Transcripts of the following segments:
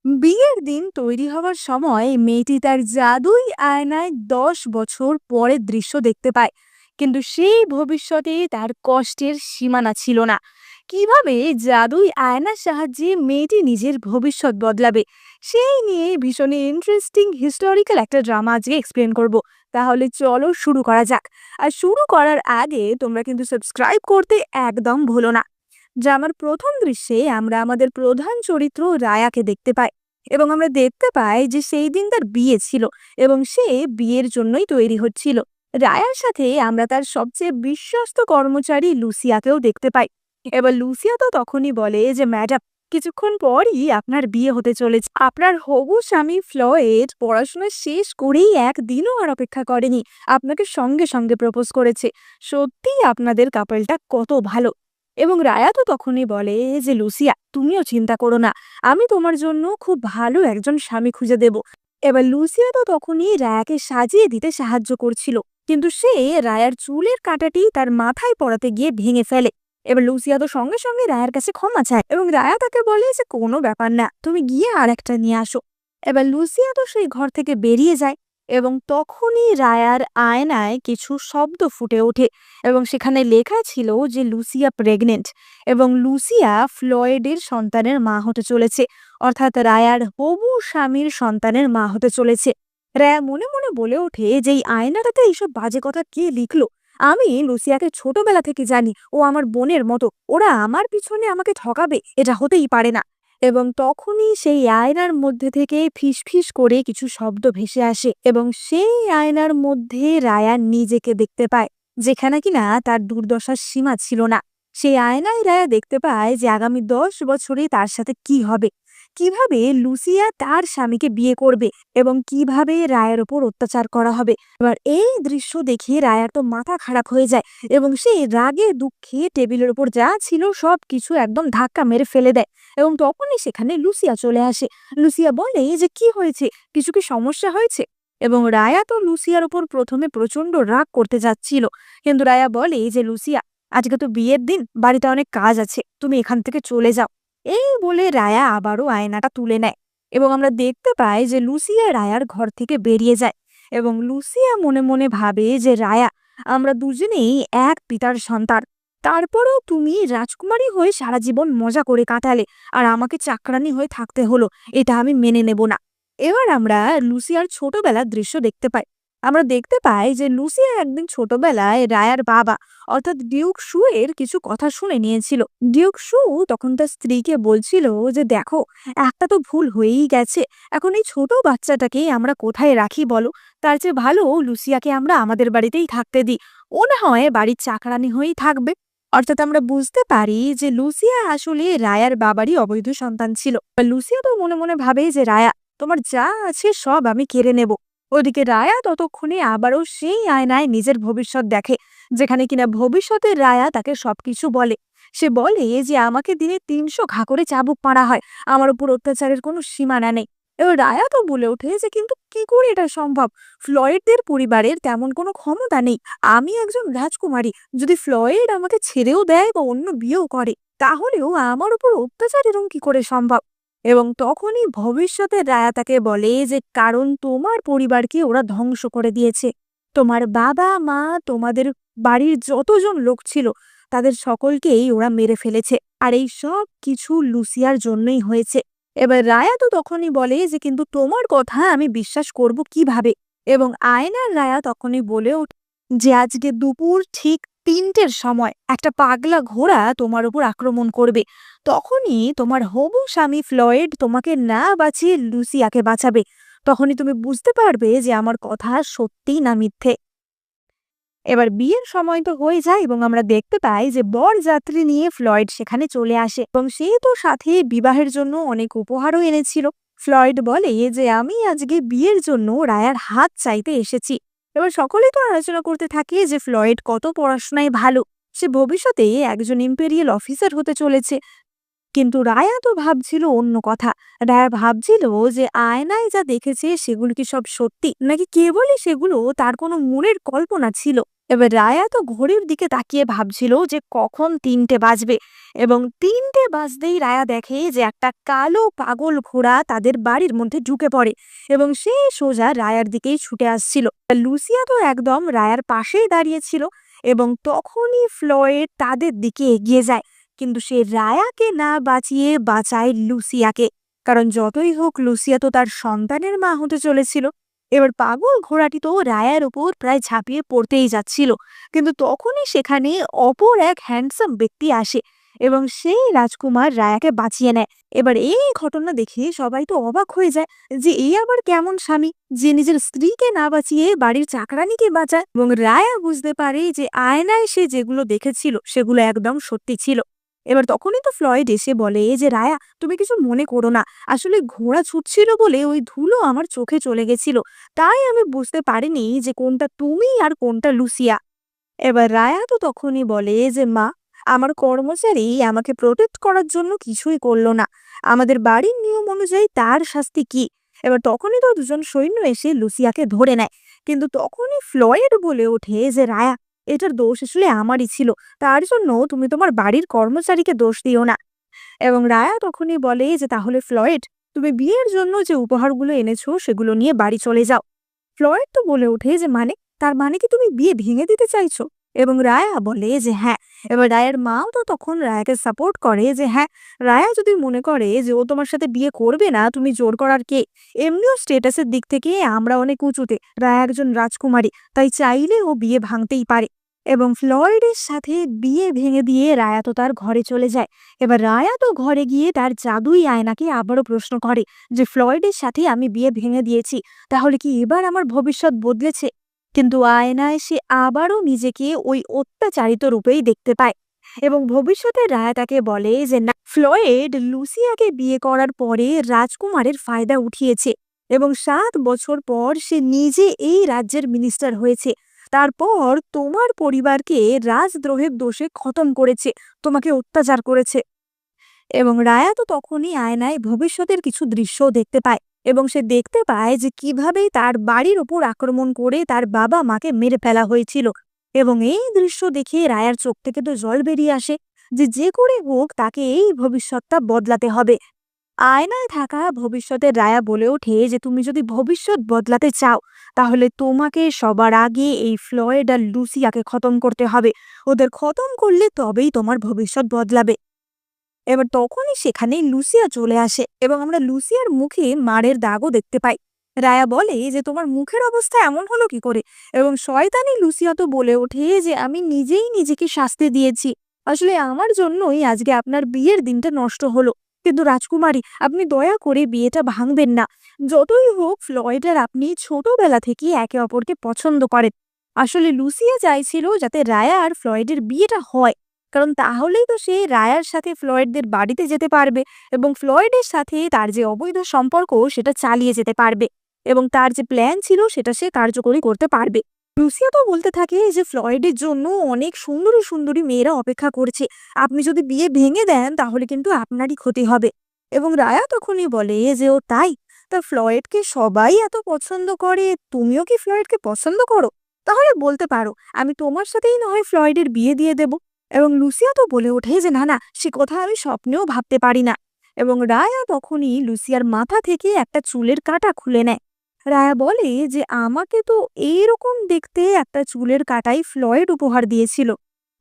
বিয়ের দিন তৈরি হওয়ার সময় মেয়েটি তার জাদুই আয়নায় 10 বছর পরের দৃশ্য দেখতে পায়, কিন্তু সেই ভবিষ্যতে তার কষ্টের সীমানা ছিল না। কিভাবে জাদুই আয়নার সাহায্যে মেয়েটি নিজের ভবিষ্যৎ বদলাবে, সেই নিয়ে ভীষণ ইন্টারেস্টিং হিস্টোরিক্যাল একটা ড্রামা আজকে এক্সপ্লেন করব। তাহলে চলো শুরু করা যাক। আর শুরু করার আগে তোমরা কিন্তু সাবস্ক্রাইব করতে একদম ভুলো না। ড্রামার প্রথম দৃশ্যে আমরা আমাদের প্রধান চরিত্র রায়াকে দেখতে পাই, এবং আমরা দেখতে পাই যে সেই দিন তার বিয়ে ছিল এবং সে বিয়ের জন্যই তৈরি হচ্ছিল। রায়ার সাথে আমরা তার সবচেয়ে বিশ্বস্ত কর্মচারী লুসিয়াকেও দেখতে পাই। এবার লুসিয়া তো তখনই বলে যে ম্যাডাম, কিছুক্ষণ পরই আপনার বিয়ে হতে চলেছে। আপনার হবু স্বামী ফ্লয়েড পড়াশোনা শেষ করেই একদিনও আর অপেক্ষা করেনি, আপনাকে সঙ্গে সঙ্গে প্রপোজ করেছে। সত্যিই আপনাদের কাপলটা কত ভালো। এবং রায়া তো তখনই বলে যে লুসিয়া, তুমিও চিন্তা করো না, আমি তোমার জন্য খুব ভালো একজন স্বামী খুঁজে দেব। এবার লুসিয়া তো তখনই রায়াকে সাজিয়ে দিতে সাহায্য করছিল, কিন্তু সে রায়ার চুলের কাঁটাটি তার মাথায় পড়াতে গিয়ে ভেঙে ফেলে। এবার লুসিয়া তো সঙ্গে সঙ্গে রায়ার কাছে ক্ষমা চায় এবং রায়া তাকে বলে যে কোনো ব্যাপার না, তুমি গিয়ে আর একটা নিয়ে আসো। এবার লুসিয়া তো সেই ঘর থেকে বেরিয়ে যায়, এবং তখনই রায়ার আয়নায় কিছু শব্দ ফুটে ওঠে, এবং সেখানে লেখা ছিল যে লুসিয়া প্রেগনেন্ট এবং লুসিয়া ফ্লয়েডের সন্তানের মা হতে চলেছে, অর্থাৎ রায়ার হবু স্বামীর সন্তানের মা হতে চলেছে। রায়া মনে মনে বলে ওঠে যে এই আয়নাটাতে এইসব বাজে কথা কে লিখলো। আমি লুসিয়াকে ছোটবেলা থেকে জানি, ও আমার বোনের মতো, ওরা আমার পিছনে আমাকে ঠকাবে, এটা হতেই পারে না। এবং তখনই সেই আয়নার মধ্যে থেকে ফিসফিস করে কিছু শব্দ ভেসে আসে, এবং সেই আয়নার মধ্যে রায়া নিজেকে দেখতে পায়, যেখানে কিনা তার দুর্দশার সীমা ছিল না। সেই আয়নায় রায়া দেখতে পায় যে আগামী 10 বছরে তার সাথে কি হবে, কিভাবে লুসিয়া তার স্বামীকে বিয়ে করবে, এবং কিভাবে রায়ের ওপর অত্যাচার করা হবে। এবার এই দৃশ্য দেখে রায়ার তো মাথা খারাপ হয়ে যায়, এবং সে রাগে দুঃখে টেবিলের ওপর যা ছিল সব কিছু একদম ধাক্কা মেরে ফেলে দেয়। এবং তখনই সেখানে লুসিয়া চলে আসে। লুসিয়া বলে যে কি হয়েছে, কিছু কি সমস্যা হয়েছে? এবং রায়া তো লুসিয়ার উপর প্রথমে প্রচন্ড রাগ করতে যাচ্ছিল, কিন্তু রায়া বলে যে লুসিয়া, আজকে তো বিয়ের দিন, বাড়িতে অনেক কাজ আছে, তুমি এখান থেকে চলে যাও। এই বলে রায়া আবারও আয়নাটা তুলে নেয়, এবং আমরা দেখতে পাই যে লুসিয়া রায়ার ঘর থেকে বেরিয়ে যায়। এবং লুসিয়া মনে মনে ভাবে যে রায়া, আমরা দুজনেই এক পিতার সন্তান, তারপরেও তুমি রাজকুমারী হয়ে সারা জীবন মজা করে কাটালে, আর আমাকে চাকরানি হয়ে থাকতে হলো, এটা আমি মেনে নেব না। এবার আমরা লুসিয়ার ছোটবেলার দৃশ্য দেখতে পাই। আমরা দেখতে পাই যে লুসিয়া একদিন ছোটবেলায় রায়ার বাবা অর্থাৎ ডিউক শু এর কিছু কথা শুনে নিয়েছিল। ডিউক শু তখন তার স্ত্রীকে বলছিল যে দেখো, একটা তো ভুল হয়েই গেছে, এখন এই ছোট বাচ্চাটাকে আমরা কোথায় রাখি বলো? তার চেয়ে ভালো লুসিয়াকে আমরা আমাদের বাড়িতেই থাকতে দিই, ও না হয় বাড়ির চাকরানি হয়েই থাকবে। অর্থাৎ আমরা বুঝতে পারি যে লুসিয়া আসলে রায়ার বাবারই অবৈধ সন্তান ছিল। লুসিয়া তো মনে মনে ভাবে যে রায়া, তোমার যা আছে সব আমি কেড়ে নেব। ওদিকে রায়া ততক্ষণে আবারও সেই আয়নায় নিজের ভবিষ্যৎ দেখে, যেখানে কিনা ভবিষ্যতের রায়া তাকে সবকিছু বলে। সে বলে যে আমাকে দিনে 300 ঘা করে চাবুক মারা হয়, আমার উপর অত্যাচারের কোনো সীমানা নেই। এবার রায়া তো বলে ওঠে যে কিন্তু কি করে এটা সম্ভব, ফ্লয়েডদের পরিবারের তেমন কোনো ক্ষমতা নেই, আমি একজন রাজকুমারী, যদি ফ্লয়েড আমাকে ছেড়েও দেয় বা অন্য বিয়েও করে, তাহলেও আমার উপর অত্যাচার এরকম কি করে সম্ভব? এবং তখনই ভবিষ্যতের রায়া তাকে বলে যে কারণ তোমার পরিবারকে ওরা ধ্বংস করে দিয়েছে, তোমার বাবা মা, তোমাদের বাড়ির যতজন লোক ছিল তাদের সকলকেই ওরা মেরে ফেলেছে, আর এই সব কিছু লুসিয়ার জন্যই হয়েছে। এবার রায়া তো তখনই বলে যে কিন্তু তোমার কথা আমি বিশ্বাস করব কিভাবে? এবং আয়নার রায়া তখনই বলে ওঠে যে আজকে দুপুর ঠিক 3টের সময় একটা পাগলা ঘোড়া তোমার উপর আক্রমণ করবে, তখনই তোমার হবু স্বামী ফ্লয়েড তোমাকে না বাঁচিয়ে লুসিয়াকে বাঁচাবে, তখনই তুমি বুঝতে পারবে যে আমার কথা সত্যি না মিথ্যে। এবার বিয়ের সময় তো হয়ে যায়, এবং আমরা দেখতে পাই যে বরযাত্রী নিয়ে ফ্লয়েড সেখানে চলে আসে, এবং সে তো সাথে বিবাহের জন্য অনেক উপহারও এনেছিল। ফ্লয়েড বলে যে আমি আজকে বিয়ের জন্য রায়ার হাত চাইতে এসেছি। এবার সকলেই তো আলোচনা করতে থাকে যে ফ্লয়েড কত পড়াশোনায় ভালো, সে ভবিষ্যতে একজন ইম্পেরিয়াল অফিসার হতে চলেছে। কিন্তু রায়া তো ভাবছিল অন্য কথা। রায়া ভাবছিল যে আয়নায় যা দেখেছে সেগুলো কি সব সত্যি, নাকি কেবলই সেগুলো তার কোনো মনের কল্পনা ছিল। এবার রায়া তো ঘড়ির দিকে তাকিয়ে ভাবছিল যে কখন 3টে বাজবে, এবং 3টে বাজতেই রায়া দেখে যে একটা কালো পাগল ঘোড়া তাদের বাড়ির মধ্যে ঢুকে পড়ে, এবং সে সোজা রায়ার দিকেই ছুটে আসছিল। লুসিয়া তো একদম রায়ার পাশেই দাঁড়িয়েছিল, এবং তখনই ফ্লয়েড তাদের দিকে এগিয়ে যায়, কিন্তু সে রায়াকে না বাঁচিয়ে বাঁচায় লুসিয়াকে। কারণ যতই হোক লুসিয়া তো তার সন্তানের মা হতে চলেছিল। এবার পাগল ঘোড়াটি তো রায়ার উপর প্রায় ঝাঁপিয়ে পড়তেই যাচ্ছিল, কিন্তু তখনই সেখানে অপর এক হ্যান্ডসাম ব্যক্তি আসে, এবং সেই রাজকুমার রায়াকে বাঁচিয়ে নেয়। এবার এই ঘটনা দেখে সবাই তো অবাক হয়ে যায় যে এই আবার কেমন স্বামী যে নিজের স্ত্রীকে না বাঁচিয়ে বাড়ির চাকরানিকে বাঁচায়। এবং রায়া বুঝতে পারে যে আয়নায় সে যেগুলো দেখেছিল সেগুলো একদম সত্যি ছিল। এবার তখনই তো ফ্লয়েড এসে বলে যে রায়া, তুমি কিছু মনে করো না, আসলে ঘোড়া ছুটছিল বলে ওই ধুলো আমার চোখে চলে গেছিল, তাই আমি বুঝতে পারিনি যে কোনটা তুমি আর কোনটা লুসিয়া। এবার রায়া তো তখনই বলে যে মা, আমার কর্মচারী আমাকে প্রোটেক্ট করার জন্য কিছুই করলো না, আমাদের বাড়ির নিয়ম অনুযায়ী তার শাস্তি কি? এবার তখনই তো দুজন সৈন্য এসে লুসিয়াকে ধরে নেয়, কিন্তু তখনই ফ্লয়েড বলে ওঠে যে রায়া, এটার দোষ আসলে আমারই ছিল, তার জন্য তুমি তোমার বাড়ির কর্মচারীকে দোষ দিও না। এবং রায়া তখনই বলে যে তাহলে ফ্লয়েড, তুমি বিয়ের জন্য যে উপহারগুলো এনেছো সেগুলো নিয়ে বাড়ি চলে যাও। ফ্লয়েড তো বলে ওঠে যে মানে, তার মানে কি তুমি বিয়ে ভেঙে দিতে চাইছো? এবং রায়া বলে যে হ্যাঁ। এবার রায়ের মাও তো তখন রায়াকে সাপোর্ট করে যে হ্যাঁ, রায়া যদি মনে করে যে ও তোমার সাথে বিয়ে করবে না, তুমি জোর করার কে? এমনিও স্টেটাসের দিক থেকে আমরা অনেক উঁচুতে, রায়া একজন রাজকুমারী, তাই চাইলে ও বিয়ে ভাঙতেই পারে। এবং ফ্লয়েডের সাথে বিয়ে ভেঙে দিয়ে রায়া তো তার ঘরে চলে যায়। এবার রায়া তো ঘরে গিয়ে তার জাদুই আয়নাকে আবারও প্রশ্ন করে যে ফ্লয়েডের সাথে আমি বিয়ে ভেঙে দিয়েছি, তাহলে কি এবার আমার ভবিষ্যৎ বদলেছে? কিন্তু আয়নায় সে আবারও নিজেকে ওই অত্যাচারিত রূপেই দেখতে পায়। এবং ভবিষ্যতে রায়া তাকে বলে যে না, ফ্লয়েড লুসিয়াকে বিয়ে করার পরে রাজকুমারের ফায়দা উঠিয়েছে, এবং 7 বছর পর সে নিজে এই রাজ্যের মিনিস্টার হয়েছে। তারপর তোমার পরিবারকে রাজদ্রোহের দোষে খতম করেছে, তোমাকে অত্যাচার করেছে। এবং রায়া তো তখনই আয়নায় ভবিষ্যতের কিছু দৃশ্য দেখতে পায়, এবং সে দেখতে পায় যে কিভাবে তার বাড়ির ওপর আক্রমণ করে তার বাবা মাকে মেরে ফেলা হয়েছিল। এবং এই দৃশ্য দেখে রায়ার চোখ থেকে তো জল বেরিয়ে আসে যে যে করে হোক তাকে এই ভবিষ্যৎটা বদলাতে হবে। আয়নায় থাকা ভবিষ্যতের রায়া বলে ওঠে যে তুমি যদি ভবিষ্যৎ বদলাতে চাও, তাহলে তোমাকে সবার আগে এই ফ্লয়েড আর লুসিয়াকে খতম করতে হবে। ওদের খতম করলে তবেই তোমার ভবিষ্যৎ বদলাবে। এবার তখনই সেখানে লুসিয়া চলে আসে, এবং আমরা লুসিয়ার মুখে মারের দাগও দেখতে পাই। রায়া বলে যে তোমার মুখের অবস্থা এমন হলো কি করে? এবং শয়তানি লুসিয়া তো বলে ওঠে যে আমি নিজেই নিজেকে শাস্তি দিয়েছি, আসলে আমার জন্যই আজকে আপনার বিয়ের দিনটা নষ্ট হলো। কিন্তু রাজকুমারী, আপনি দয়া করে বিয়েটা ভাঙবেন না। যতই হোক ফ্লয়েড আর আপনি ছোটবেলা থেকে একে অপরকে পছন্দ করেন। আসলে লুসিয়া চাইছিল যাতে রায়া আর ফ্লয়েডের বিয়েটা হয়, কারণ তাহলেই তো সে রায়ার সাথে ফ্লয়েডদের বাড়িতে যেতে পারবে, এবং ফ্লয়েডের সাথে তার যে অবৈধ সম্পর্ক সেটা চালিয়ে যেতে পারবে, এবং তার যে প্ল্যান ছিল সেটা সে কার্যকরী করতে পারবে। লুসিয়া তো বলতে থাকে যে ফ্লয়েডের জন্য অনেক সুন্দরী সুন্দরী মেয়েরা অপেক্ষা করছে, আপনি যদি বিয়ে ভেঙে দেন তাহলে কিন্তু আপনারই ক্ষতি হবে। এবং রায়া তখনই বলে যে ও তাই, তা ফ্লয়েডকে সবাই এত পছন্দ করে, তুমিও কি ফ্লয়েডকে পছন্দ করো? তাহলে বলতে পারো, আমি তোমার সাথেই না হয় ফ্লয়েডের বিয়ে দিয়ে দেব। এবং লুসিয়া তো বলে ওঠে যে না না, সে কথা আমি স্বপ্নেও ভাবতে পারি না। এবং রায়া তখনই লুসিয়ার মাথা থেকে একটা চুলের কাঁটা খুলে নেয়। রায়া বলে যে আমাকে তো এইরকম দেখতে একটা চুলের কাঁটাই ফ্লয়েড উপহার দিয়েছিল,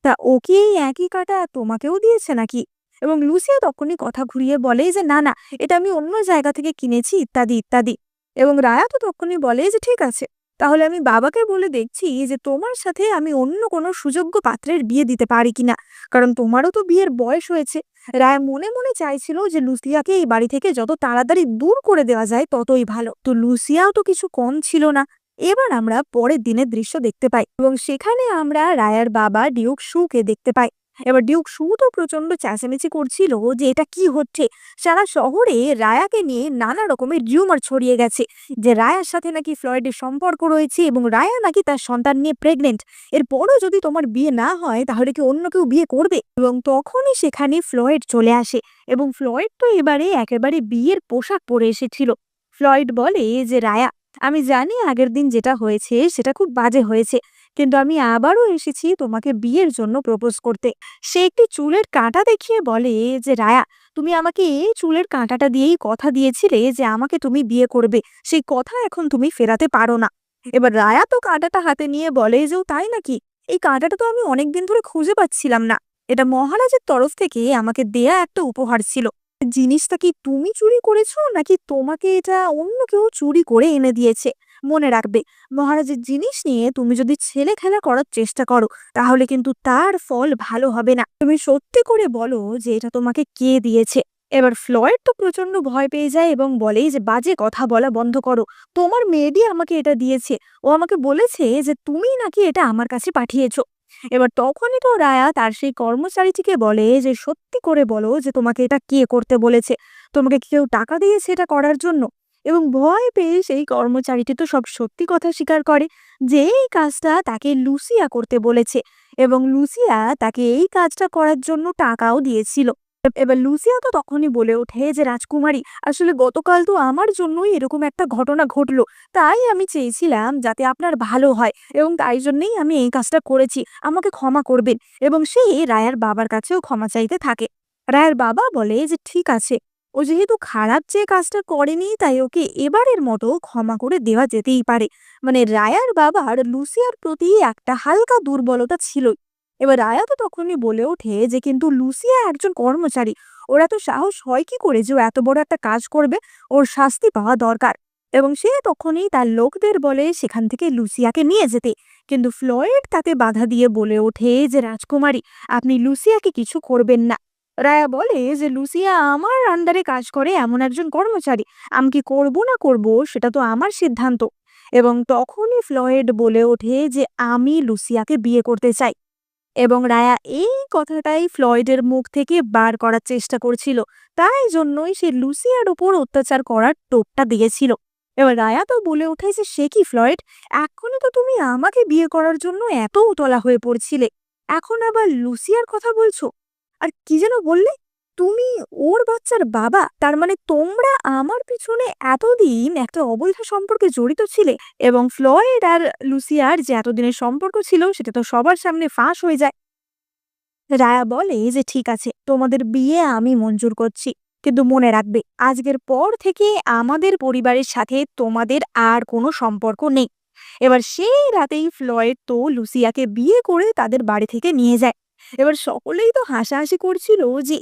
তা ওকে এই একই কাঁটা তোমাকেও দিয়েছে নাকি? এবং লুসিয়া তখনই কথা ঘুরিয়ে বলে যে না না, এটা আমি অন্য জায়গা থেকে কিনেছি, ইত্যাদি ইত্যাদি। এবং রায়া তো তখনই বলে যে ঠিক আছে, তাহলে আমি বাবাকে বলে দেখছি যে তোমার সাথে আমি অন্য কোনো সুযোগ্য পাত্রের বিয়ে দিতে পারি কিনা, কারণ তোমারও তো বিয়ের বয়স হয়েছে। রায় মনে মনে চাইছিল যে লুসিয়াকে এই বাড়ি থেকে যত তাড়াতাড়ি দূর করে দেওয়া যায় ততই ভালো। তো লুসিয়াও তো কিছু কম ছিল না। এবার আমরা পরের দিনের দৃশ্য দেখতে পাই, এবং সেখানে আমরা রায়ার বাবা ডিউক শুকে দেখতে পাই। এবার ডিউক শু তো প্রচন্ড চেঁচামেচি করছিল যে এটা কি হচ্ছে। সারা শহরে রায়াকে নিয়ে নানা রকমের রিউমার ছড়িয়ে গেছে যে রায়ার সাথে নাকি ফ্লয়েডের সম্পর্ক রয়েছে, এবং রায়া নাকি তার সন্তান নিয়ে প্রেগনেন্ট। এরপরও যদি তোমার বিয়ে না হয় তাহলে কি অন্য কেউ বিয়ে করবে? এবং তখনই সেখানে ফ্লয়েড চলে আসে, এবং ফ্লয়েড তো এবারে একেবারে বিয়ের পোশাক পরে এসেছিল। ফ্লয়েড বলে যে রায়া, আমি জানি আগের দিন যেটা হয়েছে সেটা খুব বাজে হয়েছে, কিন্তু আমি আবারও এসেছি তোমাকে বিয়ের জন্য প্রপোজ করতে। সে একটি চুলের কাঁটা দেখিয়ে বলে যে, রায়া, তুমি আমাকে এই চুলের কাঁটাটা দিয়েই কথা দিয়েছিলে যে আমাকে তুমি বিয়ে করবে। সেই কথা এখন তুমি ফেরাতে পারো না। এবার রায়া তো কাঁটাটা হাতে নিয়ে বলে যে, ও তাই নাকি? এই কাঁটাটা তো আমি অনেকদিন ধরে খুঁজে পাচ্ছিলাম না। এটা মহারাজের তরফ থেকে আমাকে দেয়া একটা উপহার ছিল। জিনিসটা কি তুমি চুরি করেছো নাকি তোমাকে এটা অন্য কেউ চুরি করে এনে দিয়েছে? মনে রাখবে, মহারাজের জিনিস নিয়ে তুমি যদি ছেলে খেলা করার চেষ্টা করো তাহলে কিন্তু তার ফল ভালো হবে না। তুমি সত্যি করে বলো যে এটা তোমাকে কে দিয়েছে। এবার ফ্লয়েড তো প্রচন্ড ভয় পেয়ে যায় এবং বলে যে বাজে কথা বলা বন্ধ করো। তোমার মেয়েটি আমাকে এটা দিয়েছে। ও আমাকে বলেছে যে তুমি নাকি এটা আমার কাছে পাঠিয়েছো। এবার তখনই তো রায়া তার সেই কর্মচারীটিকে বলে যে সত্যি করে বলো যে তোমাকে এটা কে করতে বলেছে। তোমাকে কি কেউ টাকা দিয়েছে এটা করার জন্য? এবং ভয় পেয়ে সেই কর্মচারীটি তো সব সত্যি কথা স্বীকার করে যে এই কাজটা তাকে লুসিয়া করতে বলেছে এবং লুসিয়া তাকে এই কাজটা করার জন্য টাকাও দিয়েছিল। এবার লুসিয়া তো তখনই বলে ওঠে যে, রাজকুমারী, আসলে গতকাল তো আমার জন্যই এরকম একটা ঘটনা ঘটলো। তাই আমি চেয়েছিলাম যাতে আপনার ভালো হয় এবং তাই জন্যই আমি এই কাজটা করেছি। আমাকে ক্ষমা করবেন। এবং সে রায়ার বাবার কাছেও ক্ষমা চাইতে থাকে। রায়ার বাবা বলে যে ঠিক আছে, ও যেহেতু খারাপ যে কাজটা করেনি তাই ওকে এবারের মতো ক্ষমা করে দেওয়া যেতেই পারে। মানে রায়ার বাবার লুসিয়ার প্রতি একটা হালকা দুর্বলতা ছিল। এবার রায়া তো তখনই বলে ওঠে যে কিন্তু লুসিয়া একজন কর্মচারী। ওর এত সাহস হয় কি করে যে ও এত বড় একটা কাজ করবে? ওর শাস্তি পাওয়া দরকার। এবং সে তখনই তার লোকদের বলে সেখান থেকে লুসিয়াকে নিয়ে যেতে। কিন্তু ফ্লয়েড তাতে বাধা দিয়ে বলে ওঠে যে, রাজকুমারী, আপনি লুসিয়াকে কিছু করবেন না। রায়া বলে যে লুসিয়া আমার আন্ডারে কাজ করে এমন একজন কর্মচারী। আমি কি করবো না করবো সেটা তো আমার সিদ্ধান্ত। এবং তখনই ফ্লয়েড বলে ওঠে যে আমি লুসিয়াকে বিয়ে করতে চাই। এবং রায়া এই কথাটাই ফ্লয়েডের মুখ থেকে বার করার চেষ্টা করছিল। তাই জন্যই সে লুসিয়ার উপর অত্যাচার করার টোপটা দিয়েছিল। এবার রায়া তো বলে ওঠে যে, সে কি ফ্লয়েড, এখনই তো তুমি আমাকে বিয়ে করার জন্য এত উতলা হয়ে পড়ছিলে, এখন আবার লুসিয়ার কথা বলছো? আর কি যেন বললে, তুমি ওর বাচ্চার বাবা? তার মানে তোমরা আমার পিছনে এতদিন একটা অবৈধ সম্পর্কে জড়িত ছিলে। এবং ফ্লয়েড আর লুসিয়ার যে এতদিনের সম্পর্ক ছিল সেটা তো সবার সামনে ফাঁস হয়ে যায়। রায়া বলে যে ঠিক আছে, তোমাদের বিয়ে আমি মঞ্জুর করছি, কিন্তু মনে রাখবে আজকের পর থেকে আমাদের পরিবারের সাথে তোমাদের আর কোনো সম্পর্ক নেই। এবার সেই রাতেই ফ্লয়েড তো লুসিয়াকে বিয়ে করে তাদের বাড়ি থেকে নিয়ে যায়। এবার সকলেই তো হাসাহাসি করছিল যে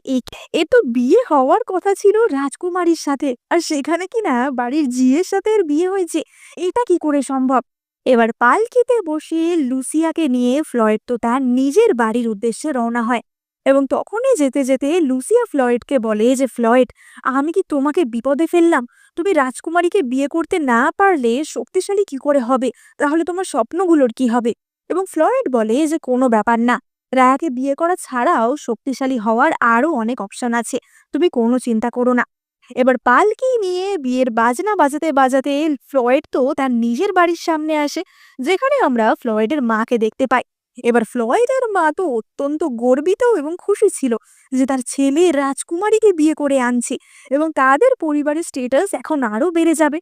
এ তো বিয়ে হওয়ার কথা ছিল রাজকুমারীর সাথে, আর সেখানে কিনা বাড়ির ঝিয়ের সাথে এর বিয়ে হয়েছে। এটা কি করে সম্ভব? এবার পালকিতে বসে লুসিয়াকে নিয়ে ফ্লয়েড তো তার নিজের বাড়ির উদ্দেশ্যে রওনা হয়। এবং তখনই যেতে যেতে লুসিয়া ফ্লয়েডকে বলে যে, ফ্লয়েড, আমি কি তোমাকে বিপদে ফেললাম? তুমি রাজকুমারীকে বিয়ে করতে না পারলে শক্তিশালী কি করে হবে? তাহলে তোমার স্বপ্নগুলোর কি হবে? এবং ফ্লয়েড বলে যে কোনো ব্যাপার না, রায়াকে বিয়ে করা ছাড়াও শক্তিশালী হওয়ার আরো অনেক অপশন আছে, তুমি কোনো চিন্তা করো না। এবার পালকি নিয়ে বিয়ের বাজনা বাজাতে বাজাতে ফ্লয়েড তো তার নিজের বাড়ির সামনে আসে, যেখানে আমরা ফ্লয়েডের মাকে দেখতে পাই। এবার ফ্লয়েডের মা তো অত্যন্ত গর্বিত এবং খুশি ছিল যে তার ছেলে রাজকুমারীকে বিয়ে করে আনছে এবং তাদের পরিবারের স্টেটাস এখন আরো বেড়ে যাবে।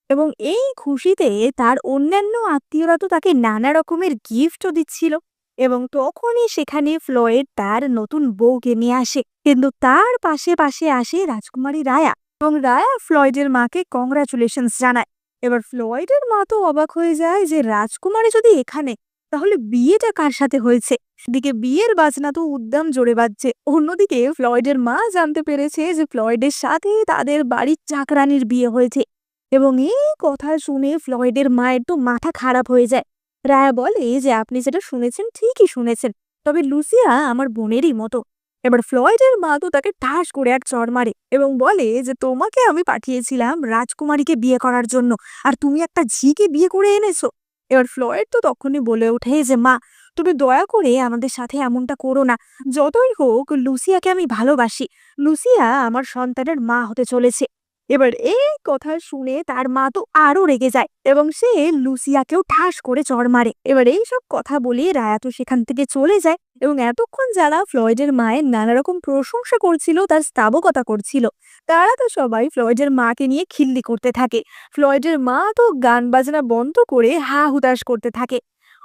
এবং এই খুশিতে তার অন্যান্য আত্মীয়রা তো তাকে নানা রকমের গিফটও দিচ্ছিল। এবং তখনই সেখানে ফ্লয়েড তার নতুন বউকে নিয়ে আসে, কিন্তু তার পাশে পাশে আসে রাজকুমারী রায়া। এবং রায়া ফ্লয়েডের মাকে কংগ্রাচুলেশনস জানায়। এবার ফ্লয়েডের মা তো অবাক হয়ে যায় যে রাজকুমারী যদি এখানে, তাহলে বিয়েটা কার সাথে হয়েছে? এদিকে বিয়ের বাজনা তো উদ্দাম জোরে বাজছে, অন্যদিকে ফ্লয়েডের মা জানতে পেরেছে যে ফ্লয়েডের সাথে তাদের বাড়ির চাকরানির বিয়ে হয়েছে। এবং এই কথা শুনে ফ্লয়েডের মায়ের তো মাথা খারাপ হয়ে যায়। রায়া বলে যে আপনি যেটা শুনেছেন ঠিকই শুনেছেন, তবে লুসিয়া আমার বোনেরই মতো। এবার ফ্লয়েডের মা তো তাকে ঠাস করে এক চড় মারে এবং বলে যে তোমাকে আমি পাঠিয়েছিলাম রাজকুমারীকে বিয়ে করার জন্য, আর তুমি একটা ঝিকে বিয়ে করে এনেছো। এবার ফ্লয়েড তো তখনই বলে ওঠে যে মা, তুমি দয়া করে আমাদের সাথে এমনটা করো না। যতই হোক লুসিয়াকে আমি ভালোবাসি। লুসিয়া আমার সন্তানের মা হতে চলেছে। এবার এই কথা শুনে তার মা তো আরো রেগে যায় এবং সে লুসিয়াকেও ঠাস করে চড় মারে। এবার এই সব কথা বলে রায়া তো সেখান থেকে চলে যায়। এবং এতক্ষণ যারা ফ্লয়েডের মায়ের নানা রকম প্রশংসা করছিল, তার স্তাবকতা করছিল, তারা তো সবাই ফ্লয়েডের মাকে নিয়ে খিল্লি করতে থাকে। ফ্লয়েডের মা তো গান বাজনা বন্ধ করে হা হুতাশ করতে থাকে।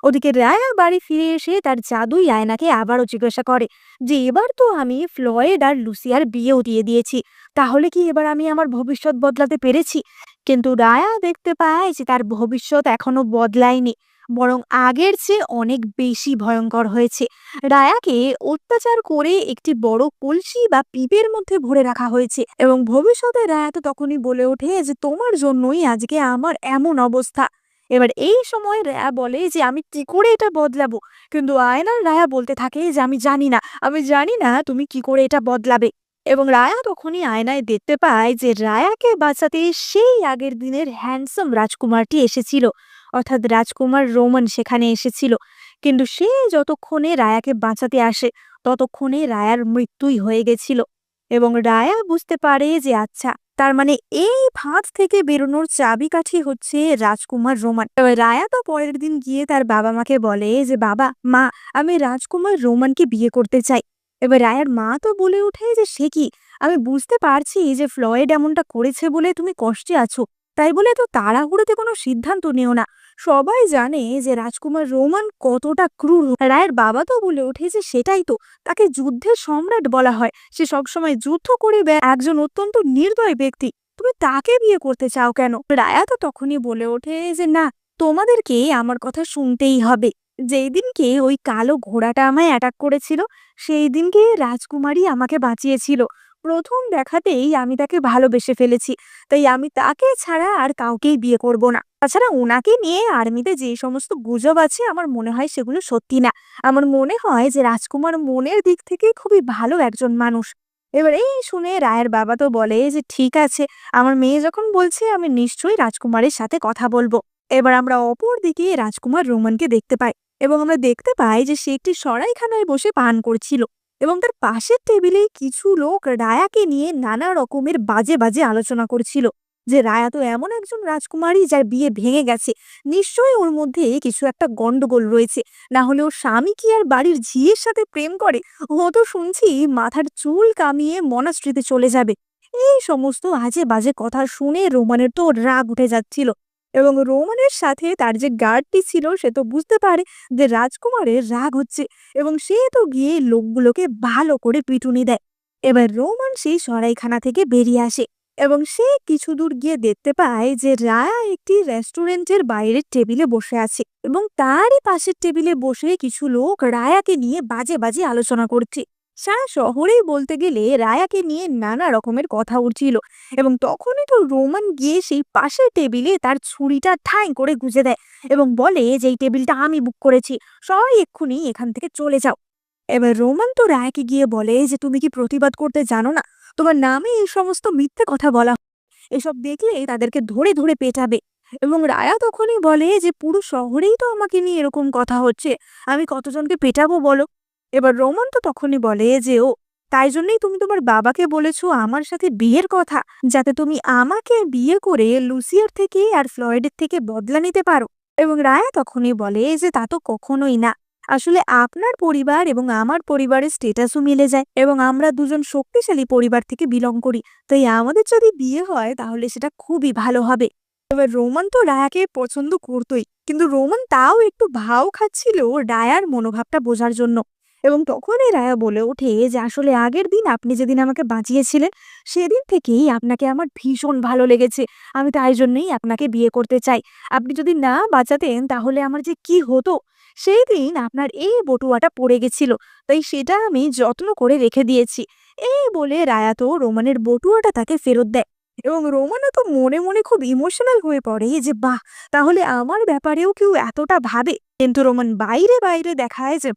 ওদিকে রায়া বাড়ি ফিরে এসে তার জাদুই আয়নাকে আবারও জিজ্ঞাসা করে যে এবার তো আমি ফ্লয়েড আর লুসিয়ার বিয়েও দিয়ে দিয়েছি, তাহলে কি এবার আমি আমার ভবিষ্যৎ বদলাতে পেরেছি? কিন্তু রায়া দেখতে পায় যে তার ভবিষ্যৎ এখনো বদলায়নি, বরং আগের চেয়ে অনেক বেশি ভয়ঙ্কর হয়েছে। রায়াকে অত্যাচার করে একটি বড় কলসি বা পিপের মধ্যে ভরে রাখা হয়েছে, এবং ভবিষ্যতে রায়া তো তখনই বলে ওঠে যে তোমার জন্যই আজকে আমার এমন অবস্থা। এবার এই সময় রায়া বলে যে আমি কি করে এটা বদলাবো, কিন্তু আয়নার রায়া বলতে থাকে যে আমি জানি না তুমি কি করে এটা বদলাবে। এবং রায়া তখনই আয়নায় দেখতে পায় যে রায়াকে বাঁচাতে সেই আগের দিনের হ্যান্ডসাম রাজকুমারটি এসেছিল, অর্থাৎ রাজকুমার রোমান সেখানে এসেছিল। কিন্তু সে যতক্ষণে রায়াকে বাঁচাতে আসে ততক্ষণে রায়ার মৃত্যুই হয়ে গেছিল। এবং রায়া বুঝতে পারে যে আচ্ছা, তার মানে এই ফাঁদ থেকে বেরোনোর চাবিকাঠি হচ্ছে রাজকুমার রোমান। এবার রায়া তো পরের দিন গিয়ে তার বাবা মাকে বলে যে বাবা মা, আমি রাজকুমার রোমানকে বিয়ে করতে চাই। এবার রায়ার মা তো বলে ওঠে যে সে কি, আমি বুঝতে পারছি যে ফ্লয়েড এমনটা করেছে বলে তুমি কষ্টে আছো, তাই বলে তো তাড়াহুড়োতে কোনো সিদ্ধান্ত নিও না। সবাই জানে যে রাজকুমার রোমান কতটা ক্রূর। রায়ের বাবা তো বলে ওঠে যে সেটাই তো, তাকে যুদ্ধের সম্রাট বলা হয়, সে সবসময় যুদ্ধ করে একজন অত্যন্ত নির্দয় ব্যক্তি, তুমি তাকে বিয়ে করতে চাও কেন? রায়া তো তখনই বলে ওঠে যে না, তোমাদেরকে আমার কথা শুনতেই হবে। যেই দিনকে ওই কালো ঘোড়াটা আমায় অ্যাটাক করেছিল সেই দিনকে রাজকুমারী আমাকে বাঁচিয়েছিল। প্রথম দেখাতেই আমি তাকে ভালোবেসে ফেলেছি, তাই আমি তাকে ছাড়া আর কাউকেই বিয়ে করব না। তাছাড়া ওনাকে নিয়ে আর্মিতে যে সমস্ত গুজব আছে আমার মনে হয় সেগুলো সত্যি না। আমার মনে হয় যে রাজকুমার মনের দিক থেকে খুবই ভালো একজন মানুষ। এবার এই শুনে রায়ের বাবা তো বলে যে ঠিক আছে, আমার মেয়ে যখন বলছে আমি নিশ্চয়ই রাজকুমারের সাথে কথা বলবো। এবার আমরা অপর দিকে রাজকুমার রোমানকে দেখতে পাই, এবং আমরা দেখতে পাই যে সে একটি সরাইখানায় বসে পান করছিল, এবং তার পাশের টেবিলে কিছু লোক রায়াকে নিয়ে নানা রকমের বাজে বাজে আলোচনা করছিল যে রায়া তো এমন একজন রাজকুমারী যার বিয়ে ভেঙে গেছে, নিশ্চয়ই ওর মধ্যে কিছু একটা গন্ডগোল রয়েছে, না হলে ওর স্বামী কি আর বাড়ির ঝিয়ের সাথে প্রেম করে? ও তো শুনছি মাথার চুল কামিয়ে মনাস্ট্রিতে চলে যাবে। এই সমস্ত আজে বাজে কথা শুনে রোমানের তো রাগ উঠে যাচ্ছিল, এবং রোমানের সাথে তার যে গার্ডটি ছিল সে তো বুঝতে পারে যে রাজকুমারের রাগ হচ্ছে, এবং সে তো গিয়ে লোকগুলোকে ভালো করে পিটুনি দেয়। এবার রোমান সেই সরাইখানা থেকে বেরিয়ে আসে, এবং সে কিছু দূর গিয়ে দেখতে পায় যে রায়া একটি রেস্টুরেন্টের বাইরের টেবিলে বসে আছে, এবং তারই পাশের টেবিলে বসে কিছু লোক রায়াকে নিয়ে বাজে বাজে আলোচনা করছে। সারা শহরেই বলতে গেলে রায়াকে নিয়ে নানা রকমের কথা উঠছিল, এবং তখনই তো রোমান গিয়ে সেই পাশের টেবিলে তার ছুরিটা ঠাঁই করে গুঁজে দেয়, এবং বলে যে এই টেবিলটা আমি বুক করেছি, সবাই এক্ষুনি এখান থেকে চলে যাও। এবার রোমান তো রায়াকে গিয়ে বলে যে তুমি কি প্রতিবাদ করতে জানো না? তোমার নামে এই সমস্ত মিথ্যে কথা বলা, এসব দেখলে তাদেরকে ধরে ধরে পেটাবে। এবং রায়া তখনই বলে যে পুরো শহরেই তো আমাকে নিয়ে এরকম কথা হচ্ছে, আমি কতজনকে পেটাবো বলো? এবার রোমান তো তখনই বলে যে ও, তাই জন্যই তুমি তোমার বাবাকে বলেছো আমার সাথে বিয়ের কথা, যাতে তুমি আমাকে বিয়ে করে লুসিয়ার থেকে আর ফ্লয়েডের থেকে বদলা নিতে পারো। এবং রায়া তখনই বলে যে তা তো কখনোই না, আসলে আপনার পরিবার এবং আমার পরিবারের স্টেটাসও মিলে যায়, এবং আমরা দুজন শক্তিশালী পরিবার থেকে বিলং করি, তাই আমাদের যদি বিয়ে হয় তাহলে সেটা খুবই ভালো হবে। এবার রোমান তো রায়াকে পছন্দ করতোই, কিন্তু রোমান তাও একটু ভাও খাচ্ছিল রায়ার মনোভাবটা বোঝার জন্য। এবং তখনই রায়া বলে ওঠে যে আসলে আগের দিন আপনি যেদিন আমাকে বাঁচিয়েছিলেন সেদিন থেকেই আপনাকে আমার ভীষণ ভালো লেগেছে, আমি তাই জন্যই আপনাকে বিয়ে করতে চাই। আপনি যদি না বাঁচাতেন তাহলে আমার যে কি হতো। সেই দিন আপনার এই বটুয়াটা পড়ে গেছিল, তাই সেটা আমি যত্ন করে রেখে দিয়েছি। এই বলে রায়া তো রোমানের বটুয়াটা তাকে ফেরত দেয়, এবং রোমানও তো মনে মনে খুব ইমোশনাল হয়ে পড়ে যে বাহ, তাহলে আমার ব্যাপারেও কেউ এতটা ভাবে। কিন্তু রোমান বাইরে বাইরে দেখায় যে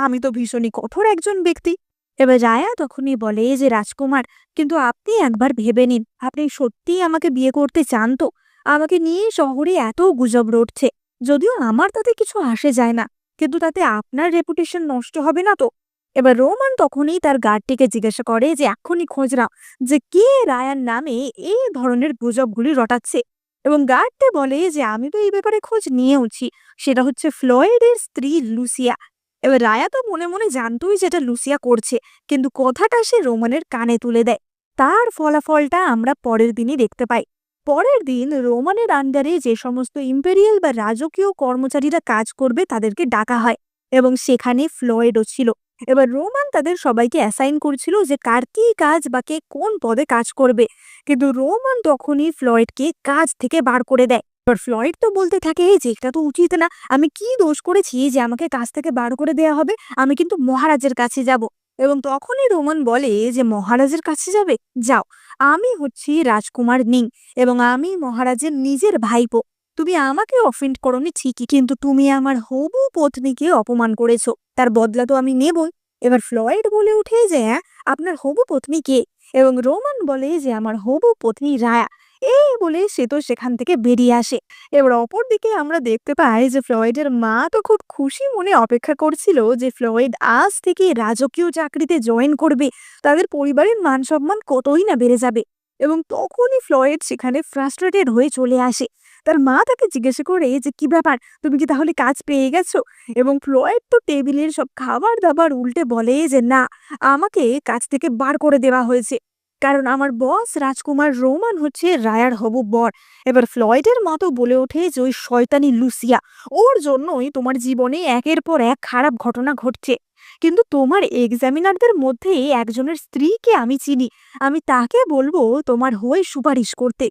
আমি তো ভীষণই কঠোর একজন ব্যক্তি। এবার রায়া তখনই বলে যে রাজকুমার, কিন্তু আপনি একবার ভেবে নিন, আপনি সত্যিই আমাকে বিয়ে করতে চান তো? আমাকে নিয়ে শহরে এত গুজব রটছে, যদিও আমার তাতে কিছু আসে যায় না, কিন্তু তাতে আপনার রেপুটেশন নষ্ট হবে না তো? এবার রোমান তখনই তার গার্ডটিকে জিজ্ঞাসা করে যে এক্ষুনি খোঁজ নাও যে কে রায়ার নামে এই ধরনের গুজবগুলি রটাচ্ছে। এবং গার্ডটা বলে যে আমি তো এই ব্যাপারে খোঁজ নিয়েওছি, সেটা হচ্ছে ফ্লয়েডের স্ত্রী লুসিয়া। এবার রায়া তো মনে মনে জানতোই যেটা লুসিয়া করছে, কিন্তু কথাটা সে রোমানের কানে তুলে দেয়। তার ফলাফলটা আমরা পরের দিনই দেখতে পাই। পরের দিন রোমানের আন্ডারে যে সমস্ত ইম্পেরিয়াল বা রাজকীয় কর্মচারীরা কাজ করবে তাদেরকে ডাকা হয়, এবং সেখানে ফ্লয়েডও ছিল। এবার রোমান তাদের সবাইকে অ্যাসাইন করছিল যে কার কি কাজ বা কে কোন পদে কাজ করবে, কিন্তু রোমান তখনই ফ্লয়েডকে কাজ থেকে বার করে দেয়। এবার ফ্লয়েড তো বলতে থাকে যে এটা তো উচিত না, আমি কি দোষ করেছি যে আমাকে কাজ থেকে বার করে দেয়া হবে, আমি কিন্তু মহারাজের কাছে যাব। এবং তখনই রোমান বলে যে মহারাজের কাছে যাবে, যাও, আমি হচ্ছি রাজকুমার নিং, এবং আমি মহারাজের নিজের ভাইপো। তুমি আমাকে অফেন্ড করোনি ঠিকই, কিন্তু তুমি আমার হবু পত্নীকে অপমান করেছো, তার বদলা তো আমি নেবই। এবার ফ্লয়েড বলে উঠে যে হ্যাঁ, আপনার হবু পত্নী কে? এবং রোমান বলে যে আমার হবু পত্নী রায়া। এই বলে সে তো সেখান থেকে বেরিয়ে আসে। এবার অপরদিকে আমরা দেখতে পাই যে ফ্লয়েডের মা তো খুব খুশি মনে অপেক্ষা করছিল যে ফ্লয়েড আজ থেকে রাজকীয় চাকরিতে জয়েন করবে, তাদের পরিবারের মান সম্মান কতই না বেড়ে যাবে। এবং তখনই ফ্লয়েড সেখানে ফ্রাস্ট্রেটেড হয়ে চলে আসে। তার মা তাকে জিজ্ঞাসা করে যে কি ব্যাপার, তুমি কি তাহলে কাজ পেয়ে গেছো? এবং ফ্লয়েড তো টেবিলের সব খাবার দাবার উল্টে বলে যে না, আমাকে কাজ থেকে বার করে দেওয়া হয়েছে, কারণ আমার বস রাজকুমার রোমান হচ্ছে রায়ার হবু বর। এবার ফ্লয়েডের মতো বলে ওঠে যে ওই শয়তানি লুসিয়া, ওর জন্যই তোমার জীবনে একের পর এক খারাপ ঘটনা ঘটছে, কিন্তু তোমার এক্সামিনারদের মধ্যে একজনের স্ত্রীকে আমি চিনি, আমি তাকে বলবো তোমার হয়ে সুপারিশ করতে।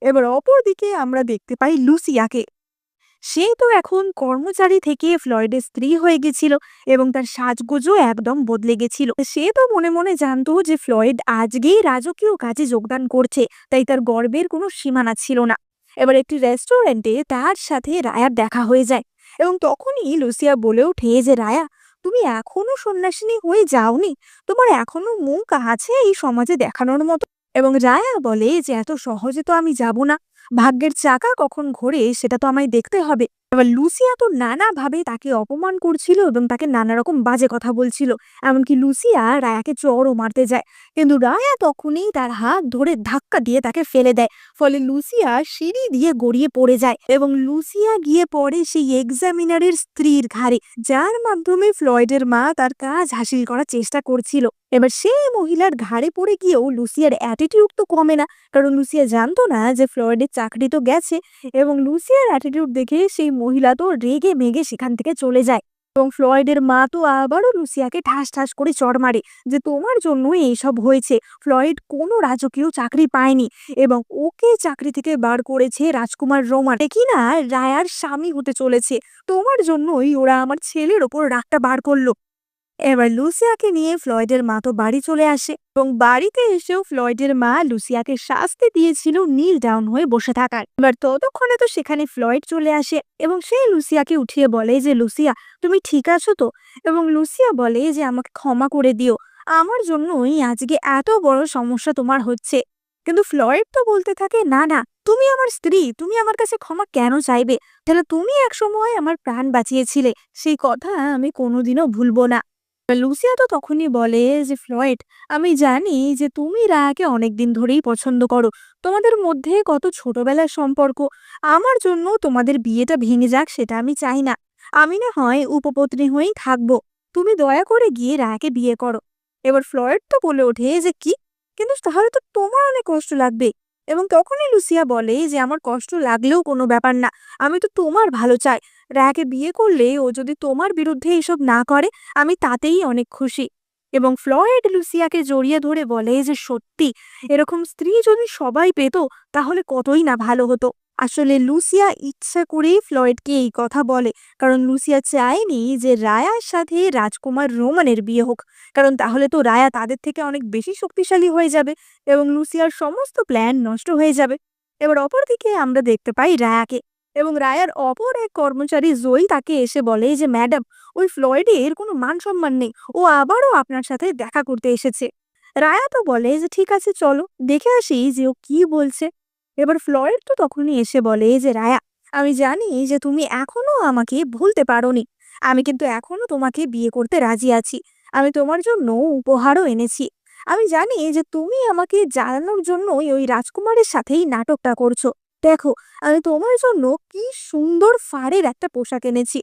এবার অপরদিকে আমরা দেখতে পাই লুসিয়াকে। সে তো এখন কর্মচারী থেকে ফ্লয়েডের স্ত্রী হয়ে গেছিল, এবং তার সাজগোজও একদম বদলে গেছিল। সে তো মনে মনে জানতো যে ফ্লয়েড আজকেই রাজকীয় কাজে যোগদান করছে, তাই তার গর্বের কোনো সীমানা ছিল না। এবার একটি রেস্টুরেন্টে তার সাথে রায়ার দেখা হয়ে যায়, এবং তখনই লুসিয়া বলে ওঠে যে রায়া, তুমি এখনো সন্ন্যাসিনী হয়ে যাওনি, তোমার এখনো মুখ আছে এই সমাজে দেখানোর মতো। এবং রায়া বলে যে এত সহজে তো আমি যাব না, ভাগ্যের চাকা কখন ঘোরে সেটা তো আমায় দেখতে হবে। এবার লুসিয়া তো নানাভাবে তাকে অপমান করছিল এবং তাকে নানা রকম বাজে কথা বলছিল, এমনকি লুসিয়া রায়াকে চড়ও মারতে যায়, কিন্তু রায়া তখনই তার হাত ধরে ধাক্কা দিয়ে তাকে ফেলে দেয়। ফলে লুসিয়া সিঁড়ি দিয়ে গড়িয়ে পড়ে যায়, এবং লুসিয়া গিয়ে পড়ে সেই এক্সামিনারের স্ত্রীর ঘাড়ে, যার মাধ্যমে ফ্লয়েডের মা তার কাজ হাসিল করার চেষ্টা করছিল। এবার সেই মহিলার ঘাড়ে পড়ে গিয়েও লুসিয়ার অ্যাটিটিউড তো কমে না, কারণ লুসিয়া জানতো না যে ফ্লয়েডের চাকরি তো গেছে। এবং লুসিয়ার অ্যাটিটিউড দেখে সেই মহিলা তো রেগে মেগে সেখান থেকে চলে যায়, এবং ফ্লয়েডের মা তো আবারও লুসিয়াকে ঠাস ঠাস করে চড় মারে যে তোমার জন্যই এইসব হয়েছে, ফ্লয়েড কোনো রাজকীয় চাকরি পায়নি, এবং ওকে চাকরি থেকে বার করেছে রাজকুমার রোমান, কি না রায়ার স্বামী হতে চলেছে, তোমার জন্যই ওরা আমার ছেলের ওপর রাগটা বার করলো। এবার লুসিয়াকে নিয়ে ফ্লয়েডের মা তো বাড়ি চলে আসে, এবং বাড়িতে এসেও ফ্লয়েডের মা লুসিয়াকে শাস্তি দিয়েছিল নীল ডাউন হয়ে বসে থাকার। এবার ততক্ষণে তো সেখানে ফ্লয়েড চলে আসে, এবং সে লুসিয়াকে উঠিয়ে বলে যে লুসিয়া, তুমি ঠিক আছো তো? এবং লুসিয়া বলে যে আমাকে ক্ষমা করে দিও, আমার জন্যই আজকে এত বড় সমস্যা তোমার হচ্ছে। কিন্তু ফ্লয়েড তো বলতে থাকে না না, তুমি আমার স্ত্রী, তুমি আমার কাছে ক্ষমা কেন চাইবে? তাহলে তুমি একসময় আমার প্রাণ বাঁচিয়েছিলে, সেই কথা আমি কোনোদিনও ভুলবো না। লুসিয়া তো তখনই বলে যে ফ্লয়েড, আমি জানি যে তুমি রায়াকে অনেকদিন ধরেই পছন্দ করো, তোমাদের মধ্যে কত ছোটবেলার সম্পর্ক, আমার জন্য তোমাদের বিয়েটা ভেঙে যাক সেটা আমি চাই না, আমি না হয় উপপত্নী হয়েই থাকবো, তুমি দয়া করে গিয়ে রায়াকে বিয়ে করো। এবার ফ্লয়েড তো বলে ওঠে যে কি, কিন্তু তাহলে তো তোমার অনেক কষ্ট লাগবে। এবং তখনই লুসিয়া বলে যে আমার কষ্ট লাগলেও কোনো ব্যাপার না, আমি তো তোমার ভালো চাই, রায়াকে বিয়ে করলে ও যদি তোমার বিরুদ্ধে এসব না করে আমি তাতেই অনেক খুশি। এবং ফ্লয়েড লুসিয়াকে জড়িয়ে ধরে বলে যে সত্যি, এরকম স্ত্রী যদি সবাই পেত তাহলে কতই না ভালো হতো। আসলে লুসিয়া ইচ্ছা করেই ফ্লয়েডকে এই কথা বলে, কারণ লুসিয়া চায়নি যে রায়ার সাথে রাজকুমার রোমানের বিয়ে হোক, কারণ তাহলে তো রায়া তাদের থেকে অনেক বেশি শক্তিশালী হয়ে যাবে, এবং লুসিয়ার সমস্ত প্ল্যান নষ্ট হয়ে যাবে। এবার অপরদিকে আমরা দেখতে পাই রায়াকে, এবং রায়ার অপর এক কর্মচারী জয়ী তাকে এসে বলে যে ম্যাডাম, ওই ফ্লয়েডের কোনো মান সম্মান নেই, ও আবারও আপনার সাথে দেখা করতে এসেছে। রায়া তো বলে যে ঠিক আছে চলো দেখে আসি যে ও কি বলছে। এবার ফ্লয়েড তো তখনই এসে বলে যে রায়া, আমি জানি যে তুমি এখনো আমাকে ভুলতে পারোনি, আমি কিন্তু এখনো তোমাকে বিয়ে করতে রাজি আছি, আমি তোমার জন্য উপহারও এনেছি, আমি জানি যে তুমি আমাকে জ্বালানোর জন্যই ওই রাজকুমারের সাথেই নাটকটা করছো, দেখো আমি তোমার জন্য কি সুন্দর ফাড়ের একটা পোশাক এনেছি।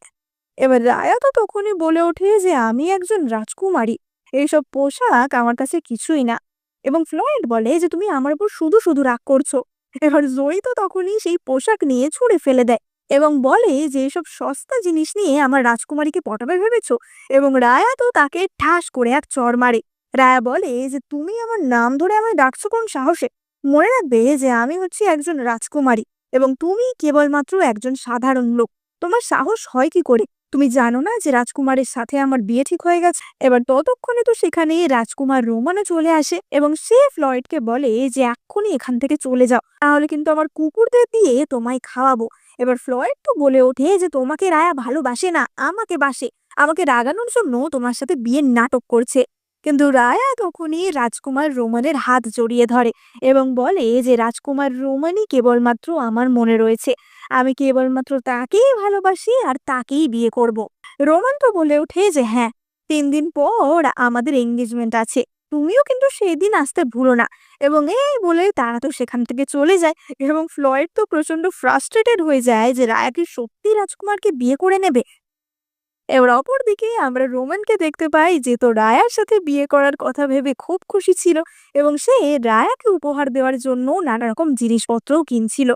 এবার রায়া তো তখনই বলে ওঠে যে আমি একজন রাজকুমারী, এইসব পোশাক আমার কাছে কিছুই না। এবং ফ্লয়েড বলে যে তুমি আমার উপর শুধু শুধু রাগ করছো, এবার জয়ী তো তখনই সেই পোশাক নিয়ে ছুঁড়ে ফেলে দেয় এবং বলে যে এসব সস্তা জিনিস নিয়ে আমার রাজকুমারীকে পটাবে ভেবেছো। এবং রায়া তো তাকে ঠাস করে এক চড় মারে। রায়া বলে যে তুমি আমার নাম ধরে আমায় ডাকছো কোন সাহসে? মনে রাখবে যে আমি হচ্ছি একজন রাজকুমারী এবং তুমি কেবলমাত্র একজন সাধারণ লোক। তোমার সাহস হয় কি করে? তুমি জানো না যে রাজকুমারের সাথে আমার বিয়ে ঠিক হয়ে গেছে? এবার ততক্ষণে তো সেখানে রাজকুমার রোমানও চলে আসে এবং সে ফ্লয়েডকে বলে যে এক্ষুনি এখান থেকে চলে যাও, তাহলে কিন্তু আমার কুকুরদের দিয়ে তোমায় খাওয়াবো। এবার ফ্লয়েড তো বলে ওঠে যে তোমাকে রায়া ভালোবাসে না, আমাকে বাসে। আমাকে রাগানোর জন্য তোমার সাথে বিয়ের নাটক করছে। কিন্তু রায়া তখনই রাজকুমার রোমানের হাত জড়িয়ে ধরে এবং বলে যে রাজকুমার রোমানই কেবলমাত্র আমার মনে রয়েছে। আমি কেবলমাত্র তাকেই ভালোবাসি আর তাকেই বিয়ে করব। রোমান তো বলে ওঠে যে হ্যাঁ, 3 দিন পর আমাদের এঙ্গেজমেন্ট আছে, তুমিও কিন্তু সেই দিন আসতে ভুলো না। এবং এই বলে তারা তো সেখান থেকে চলে যায় এবং ফ্লয়েড তো প্রচন্ড ফ্রাস্ট্রেটেড হয়ে যায় যে রায়া কি সত্যি রাজকুমারকে বিয়ে করে নেবে। এবার অপরদিকে আমরা রোমানকে দেখতে পাই যে তো রায়ার সাথে বিয়ে করার কথা ভেবে খুব খুশি ছিল এবং সে রায়াকে উপহার দেওয়ার জন্য নানা রকম জিনিসপত্রও কিনছিল।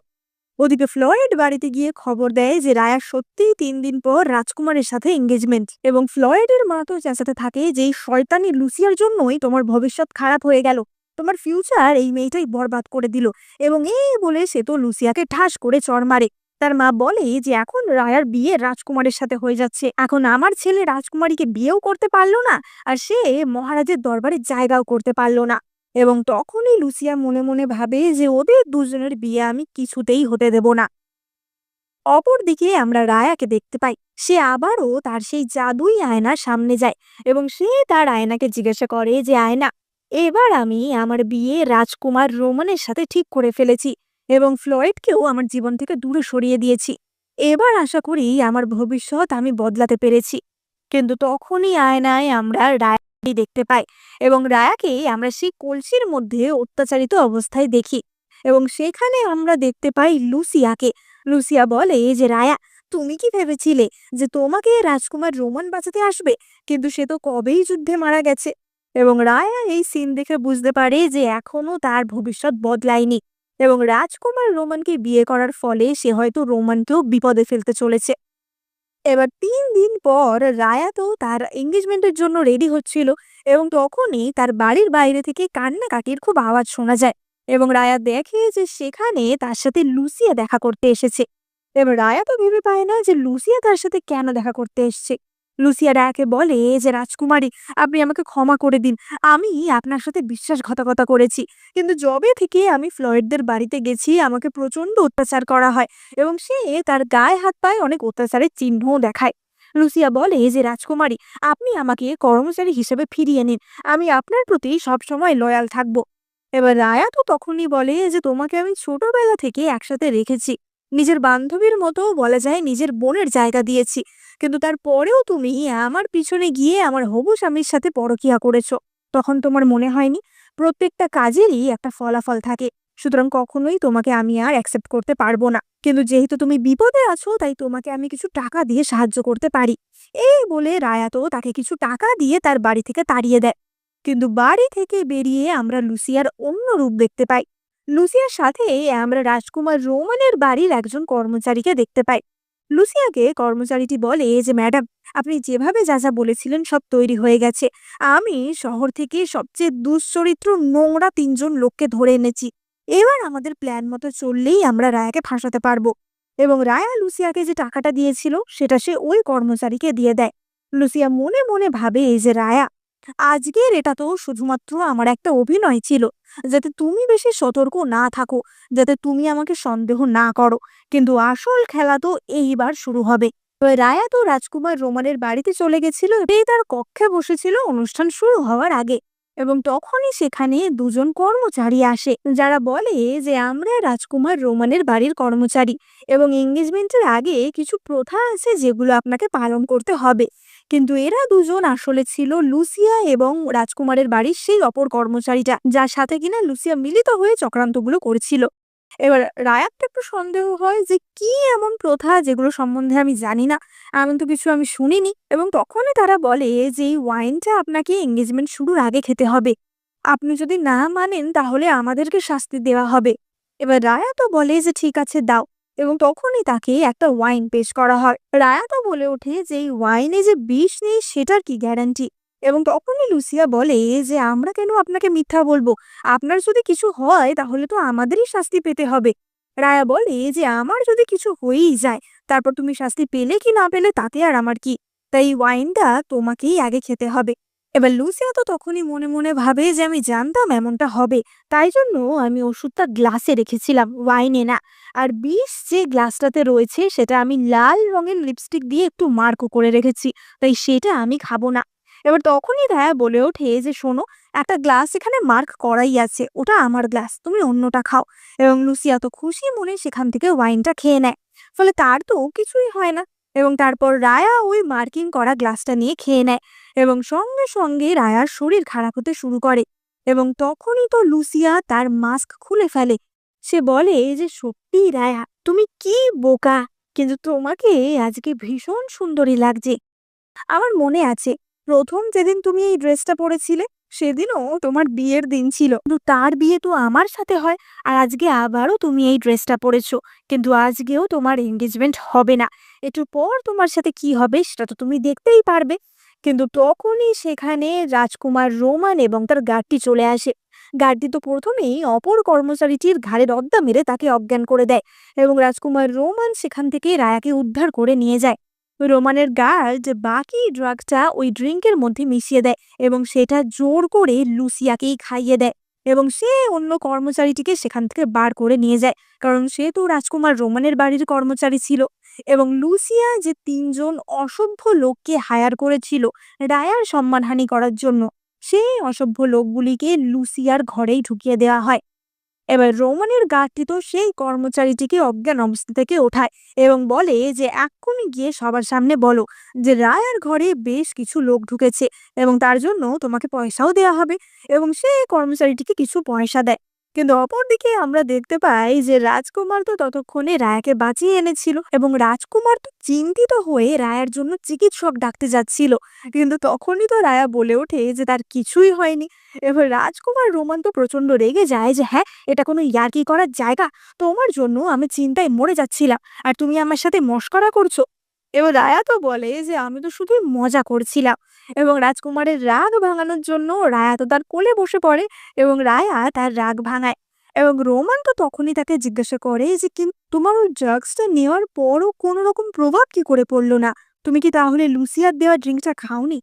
ওদিকে ফ্লয়েড বাড়িতে গিয়ে খবর দেয় যে রায়ার সত্যিই 3 দিন পর রাজকুমারের সাথে এঙ্গেজমেন্ট এবং ফ্লয়েডের মা তো চেঁচাতে থাকে যে এই শয়তানি লুসিয়ার জন্যই তোমার ভবিষ্যৎ খারাপ হয়ে গেল, তোমার ফিউচার এই মেয়েটাই বরবাদ করে দিল। এবং এই বলে সে তো লুসিয়াকে ঠাস করে চড় মারে। তার মা বলে যে এখন রায়ার বিয়ে রাজকুমারের সাথে হয়ে যাচ্ছে, এখন আমার ছেলে রাজকুমারীকে বিয়েও করতে পারলো না আর সে মহারাজের দরবারে জায়গাও করতে পারলো না। এবং তখনই লুসিয়া মনে মনে ভাবে যে ওদের দুজনের বিয়ে আমি কিছুতেই হতে দেব না। অপরদিকে আমরা রায়াকে দেখতে পাই, সে আবারও তার সেই জাদুই আয়নার সামনে যায় এবং সে তার আয়নাকে জিজ্ঞাসা করে যে আয়না, এবার আমি আমার বিয়ে রাজকুমার রোমানের সাথে ঠিক করে ফেলেছি এবং ফ্লয়েডকেও আমার জীবন থেকে দূরে সরিয়ে দিয়েছি। এবার আশা করি আমার ভবিষ্যৎ আমি বদলাতে পেরেছি। কিন্তু তখনই আয়নায় আমরা রায়াকে দেখতে পাই এবং রায়াকে আমরা সেই কলসির মধ্যে অত্যাচারিত অবস্থায় দেখি এবং সেখানে আমরা দেখতে পাই লুসিয়াকে। লুসিয়া বলে যে রায়া, তুমি কি ভেবেছিলে যে তোমাকে রাজকুমার রোমান বাঁচাতে আসবে? কিন্তু সে তো কবেই যুদ্ধে মারা গেছে। এবং রায়া এই সিন দেখে বুঝতে পারে যে এখনো তার ভবিষ্যৎ বদলায়নি এবং রাজকুমার রোমানকে বিয়ে করার ফলে সে হয়তো রোমানকেও বিপদে ফেলতে চলেছে। এবার 3 দিন পর রায়া তো তার এঙ্গেজমেন্টের জন্য রেডি হচ্ছিল এবং তখনই তার বাড়ির বাইরে থেকে কান্নাকাটির খুব আওয়াজ শোনা যায় এবং রায়া দেখে যে সেখানে তার সাথে লুসিয়া দেখা করতে এসেছে। এবার রায়া তো ভেবে পায় না যে লুসিয়া তার সাথে কেন দেখা করতে এসছে। লুসিয়া রায়াকে বলে যে রাজকুমারী, আপনি আমাকে ক্ষমা করে দিন, আমি আপনার সাথে বিশ্বাসঘাতকতা করেছি। কিন্তু যবে থেকে আমি ফ্লয়েডদের বাড়িতে গেছি আমাকে প্রচন্ড অত্যাচার করা হয় এবং সে তার গায়ে হাত পায়ে অনেক অত্যাচারের চিহ্নও দেখায়। লুসিয়া বলে যে রাজকুমারী, আপনি আমাকে কর্মচারী হিসেবে ফিরিয়ে নিন, আমি আপনার প্রতি সবসময় লয়াল থাকব। এবার রায়া তো তখনই বলে যে তোমাকে আমি ছোটবেলা থেকে একসাথে রেখেছি, নিজের বান্ধবীর মতো বলা যায়, নিজের বোনের জায়গা দিয়েছি, কিন্তু তারপরেও তুমি আমার পিছনে গিয়ে আমার হবু স্বামীর সাথে পরকীয়া করেছো। তখন তোমার মনে হয়নি প্রত্যেকটা কাজেরই একটা ফলাফল থাকে, সুতরাং কখনোই তোমাকে আমি আর অ্যাকসেপ্ট করতে পারবো না। কিন্তু যেহেতু তুমি বিপদে আছো তাই তোমাকে আমি কিছু টাকা দিয়ে সাহায্য করতে পারি। এই বলে রায়া তো তাকে কিছু টাকা দিয়ে তার বাড়ি থেকে তাড়িয়ে দেয়। কিন্তু বাড়ি থেকে বেরিয়ে আমরা লুসিয়ার অন্য রূপ দেখতে পাই। লুসিয়ার সাথে আমরা রাজকুমার রোমানের বাড়ির একজন কর্মচারীকে দেখতে পাই। লুসিয়াকে কর্মচারীটি বলে যে ম্যাডাম, আপনি যেভাবে যা যা বলেছিলেন সব তৈরি হয়ে গেছে। আমি শহর থেকে সবচেয়ে দুশ্চরিত্র নোংরা 3জন লোককে ধরে এনেছি। এবার আমাদের প্ল্যান মতো চললেই আমরা রায়াকে ফাঁসাতে পারবো। এবং রায়া লুসিয়াকে যে টাকাটা দিয়েছিল সেটা সে ওই কর্মচারীকে দিয়ে দেয়। লুসিয়া মনে মনে ভাবে এই যে রায়া, আজকের এটা তো শুধুমাত্র আমার একটা অভিনয় ছিল, যাতে তুমি বেশি সতর্ক না থাকো, যাতে তুমি আমাকে সন্দেহ না করো, কিন্তু আসল খেলা তো এইবার শুরু হবে। তো রায়া তো রাজকুমার রোমানের বাড়িতে চলে গেছিল, এই তার কক্ষে বসেছিল অনুষ্ঠান শুরু হওয়ার আগে। এবং তখনই সেখানে 2জন কর্মচারী আসে যারা বলে যে আমরা রাজকুমার রোমানের বাড়ির কর্মচারী এবং এঙ্গেজমেন্টের আগে কিছু প্রথা আছে যেগুলো আপনাকে পালন করতে হবে। কিন্তু এরা 2জন আসলে ছিল লুসিয়া এবং রাজকুমারের বাড়ির সেই অপর কর্মচারীটা, যার সাথে কিনা লুসিয়া মিলিত হয়ে চক্রান্তগুলো করেছিল। এবার রায়ার তো একটু সন্দেহ হয় যে কি এমন প্রথা যেগুলো সম্বন্ধে আমি জানি না, এমন তো কিছু আমি শুনিনি। এবং তখনই তারা বলে যে এই ওয়াইনটা আপনাকে এঙ্গেজমেন্ট শুরুর আগে খেতে হবে, আপনি যদি না মানেন তাহলে আমাদেরকে শাস্তি দেওয়া হবে। এবার রায়া তো বলে যে ঠিক আছে দাও, এবং তখনই তাকে একটা ওয়াইন পেশ করা হয়। রায়া তো বলে ওঠে যে এই ওয়াইনে যে বিষ নেই সেটার কি গ্যারান্টি। এবং তখনই লুসিয়া বলে যে আমরা কেন আপনাকে মিথ্যা বলবো, আপনার যদি কিছু হয় তাহলে তো আমাদেরই শাস্তি পেতে হবে। রায়া বলে যে আমার যদি কিছু হয়েই যায়, তারপর তুমি শাস্তি পেলে কি না পেলে তাতে আর আমার কি, তাই ওয়াইনটা তোমাকেই আগে খেতে হবে। এবার লুসিয়া তো তখনই মনে মনে ভাবে যে আমি জানতাম এমনটা হবে, তাই জন্য আমি ওষুধটা গ্লাসে রেখেছিলাম, ওয়াইনে না। আর বিষ যে গ্লাসটাতে রয়েছে সেটা আমি লাল রঙের লিপস্টিক দিয়ে একটু মার্কও করে রেখেছি, তাই সেটা আমি খাবো না। এবার তখনই রায়া বলে ওঠে যে শোনো, একটা গ্লাস এখানে মার্ক করাই আছে, ওটা আমার গ্লাস, তুমি অন্যটা খাও। এবং লুসিয়া তো খুশি মনে সেখান থেকে ওয়াইনটা খেয়ে নেয়, ফলে তার তো কিছুই হয় না। এবং তারপর রায়া ওই মার্কিং করা গ্লাসটা নিয়ে খেয়ে নেয়, এবং সঙ্গে সঙ্গে রায়ার শরীর খারাপ হতে শুরু করে। এবং তখনই তো লুসিয়া তার মাস্ক খুলে ফেলে। সে বলে যে সত্যি রায়া, তুমি কি বোকা, কিন্তু তোমাকে আজকে ভীষণ সুন্দরী লাগছে। আমার মনে আছে প্রথম যেদিন তুমি এই ড্রেসটা পরেছিলে, সেদিনও তোমার বিয়ের দিন ছিল, কিন্তু তার বিয়ে তো আমার সাথে হয়। আর আজকে আবারও তুমি এই ড্রেসটা পরেছো, কিন্তু আজকেও তোমার এঙ্গেজমেন্ট হবে না। একটু পর তোমার সাথে কি হবে সেটা তো তুমি দেখতেই পারবে। কিন্তু তখনই সেখানে রাজকুমার রোমান এবং তার গার্ডটি চলে আসে। গার্ডটি তো প্রথমেই অপর কর্মচারীটির ঘাড়ে রদ্দা মেরে তাকে অজ্ঞান করে দেয়, এবং রাজকুমার রোমান সেখান থেকে রায়াকে উদ্ধার করে নিয়ে যায়। রোমানের গার্ড বাকি ড্রাগটা ওই ড্রিঙ্কের মধ্যে মিশিয়ে দেয়, এবং সেটা জোর করে লুসিয়াকেই খাইয়ে দেয়। এবং সে অন্য কর্মচারীটিকে সেখান থেকে বার করে নিয়ে যায়, কারণ সে তো রাজকুমার রোমানের বাড়ির কর্মচারী ছিল। এবং লুসিয়া যে তিনজন অসভ্য লোককে হায়ার করেছিল রায়ার সম্মানহানি করার জন্য, সেই অসভ্য লোকগুলিকে লুসিয়ার ঘরেই ঢুকিয়ে দেওয়া হয়। এবার রোমানের গার্ডটি তো সেই কর্মচারীটিকে অজ্ঞান অবস্থা থেকে ওঠায়, এবং বলে যে এক্ষুনি গিয়ে সবার সামনে বলো যে রায়ার ঘরে বেশ কিছু লোক ঢুকেছে, এবং তার জন্য তোমাকে পয়সাও দেওয়া হবে। এবং সে কর্মচারীটিকে কিছু পয়সা দেয়। কিন্তু অপরদিকে আমরা দেখতে পাই যে রাজকুমার তো ততক্ষণে রায়াকে বাঁচিয়ে এনেছিল, এবং রাজকুমার তো চিন্তিত হয়ে রায়ার জন্য চিকিৎসক ডাকতে যাচ্ছিল। কিন্তু তখনই তো রায়া বলে ওঠে যে তার কিছুই হয়নি। এবার রাজকুমার রোমান তো প্রচন্ড রেগে যায় যে হ্যাঁ, এটা কোনো ইয়ার্কি করার জায়গা, তোমার জন্য আমি চিন্তায় মরে যাচ্ছিলাম, আর তুমি আমার সাথে মশকরা করছো। এবার রায়া তো বলে যে আমি তো শুধুই মজা করছিলাম। এবং রাজকুমারের রাগ ভাঙানোর জন্য রায়া তো তার কোলে বসে পড়ে, এবং রায়া তার রাগ ভাঙায়। এবং রোমান তো তখনই তাকে জিজ্ঞাসা করে যে কিন্তু তোমার ওই ড্রাগসটা নেওয়ার পরও কোনো রকম প্রভাব কি করে পড়লো না, তুমি কি তাহলে লুসিয়ার দেওয়া ড্রিঙ্কটা খাওনি?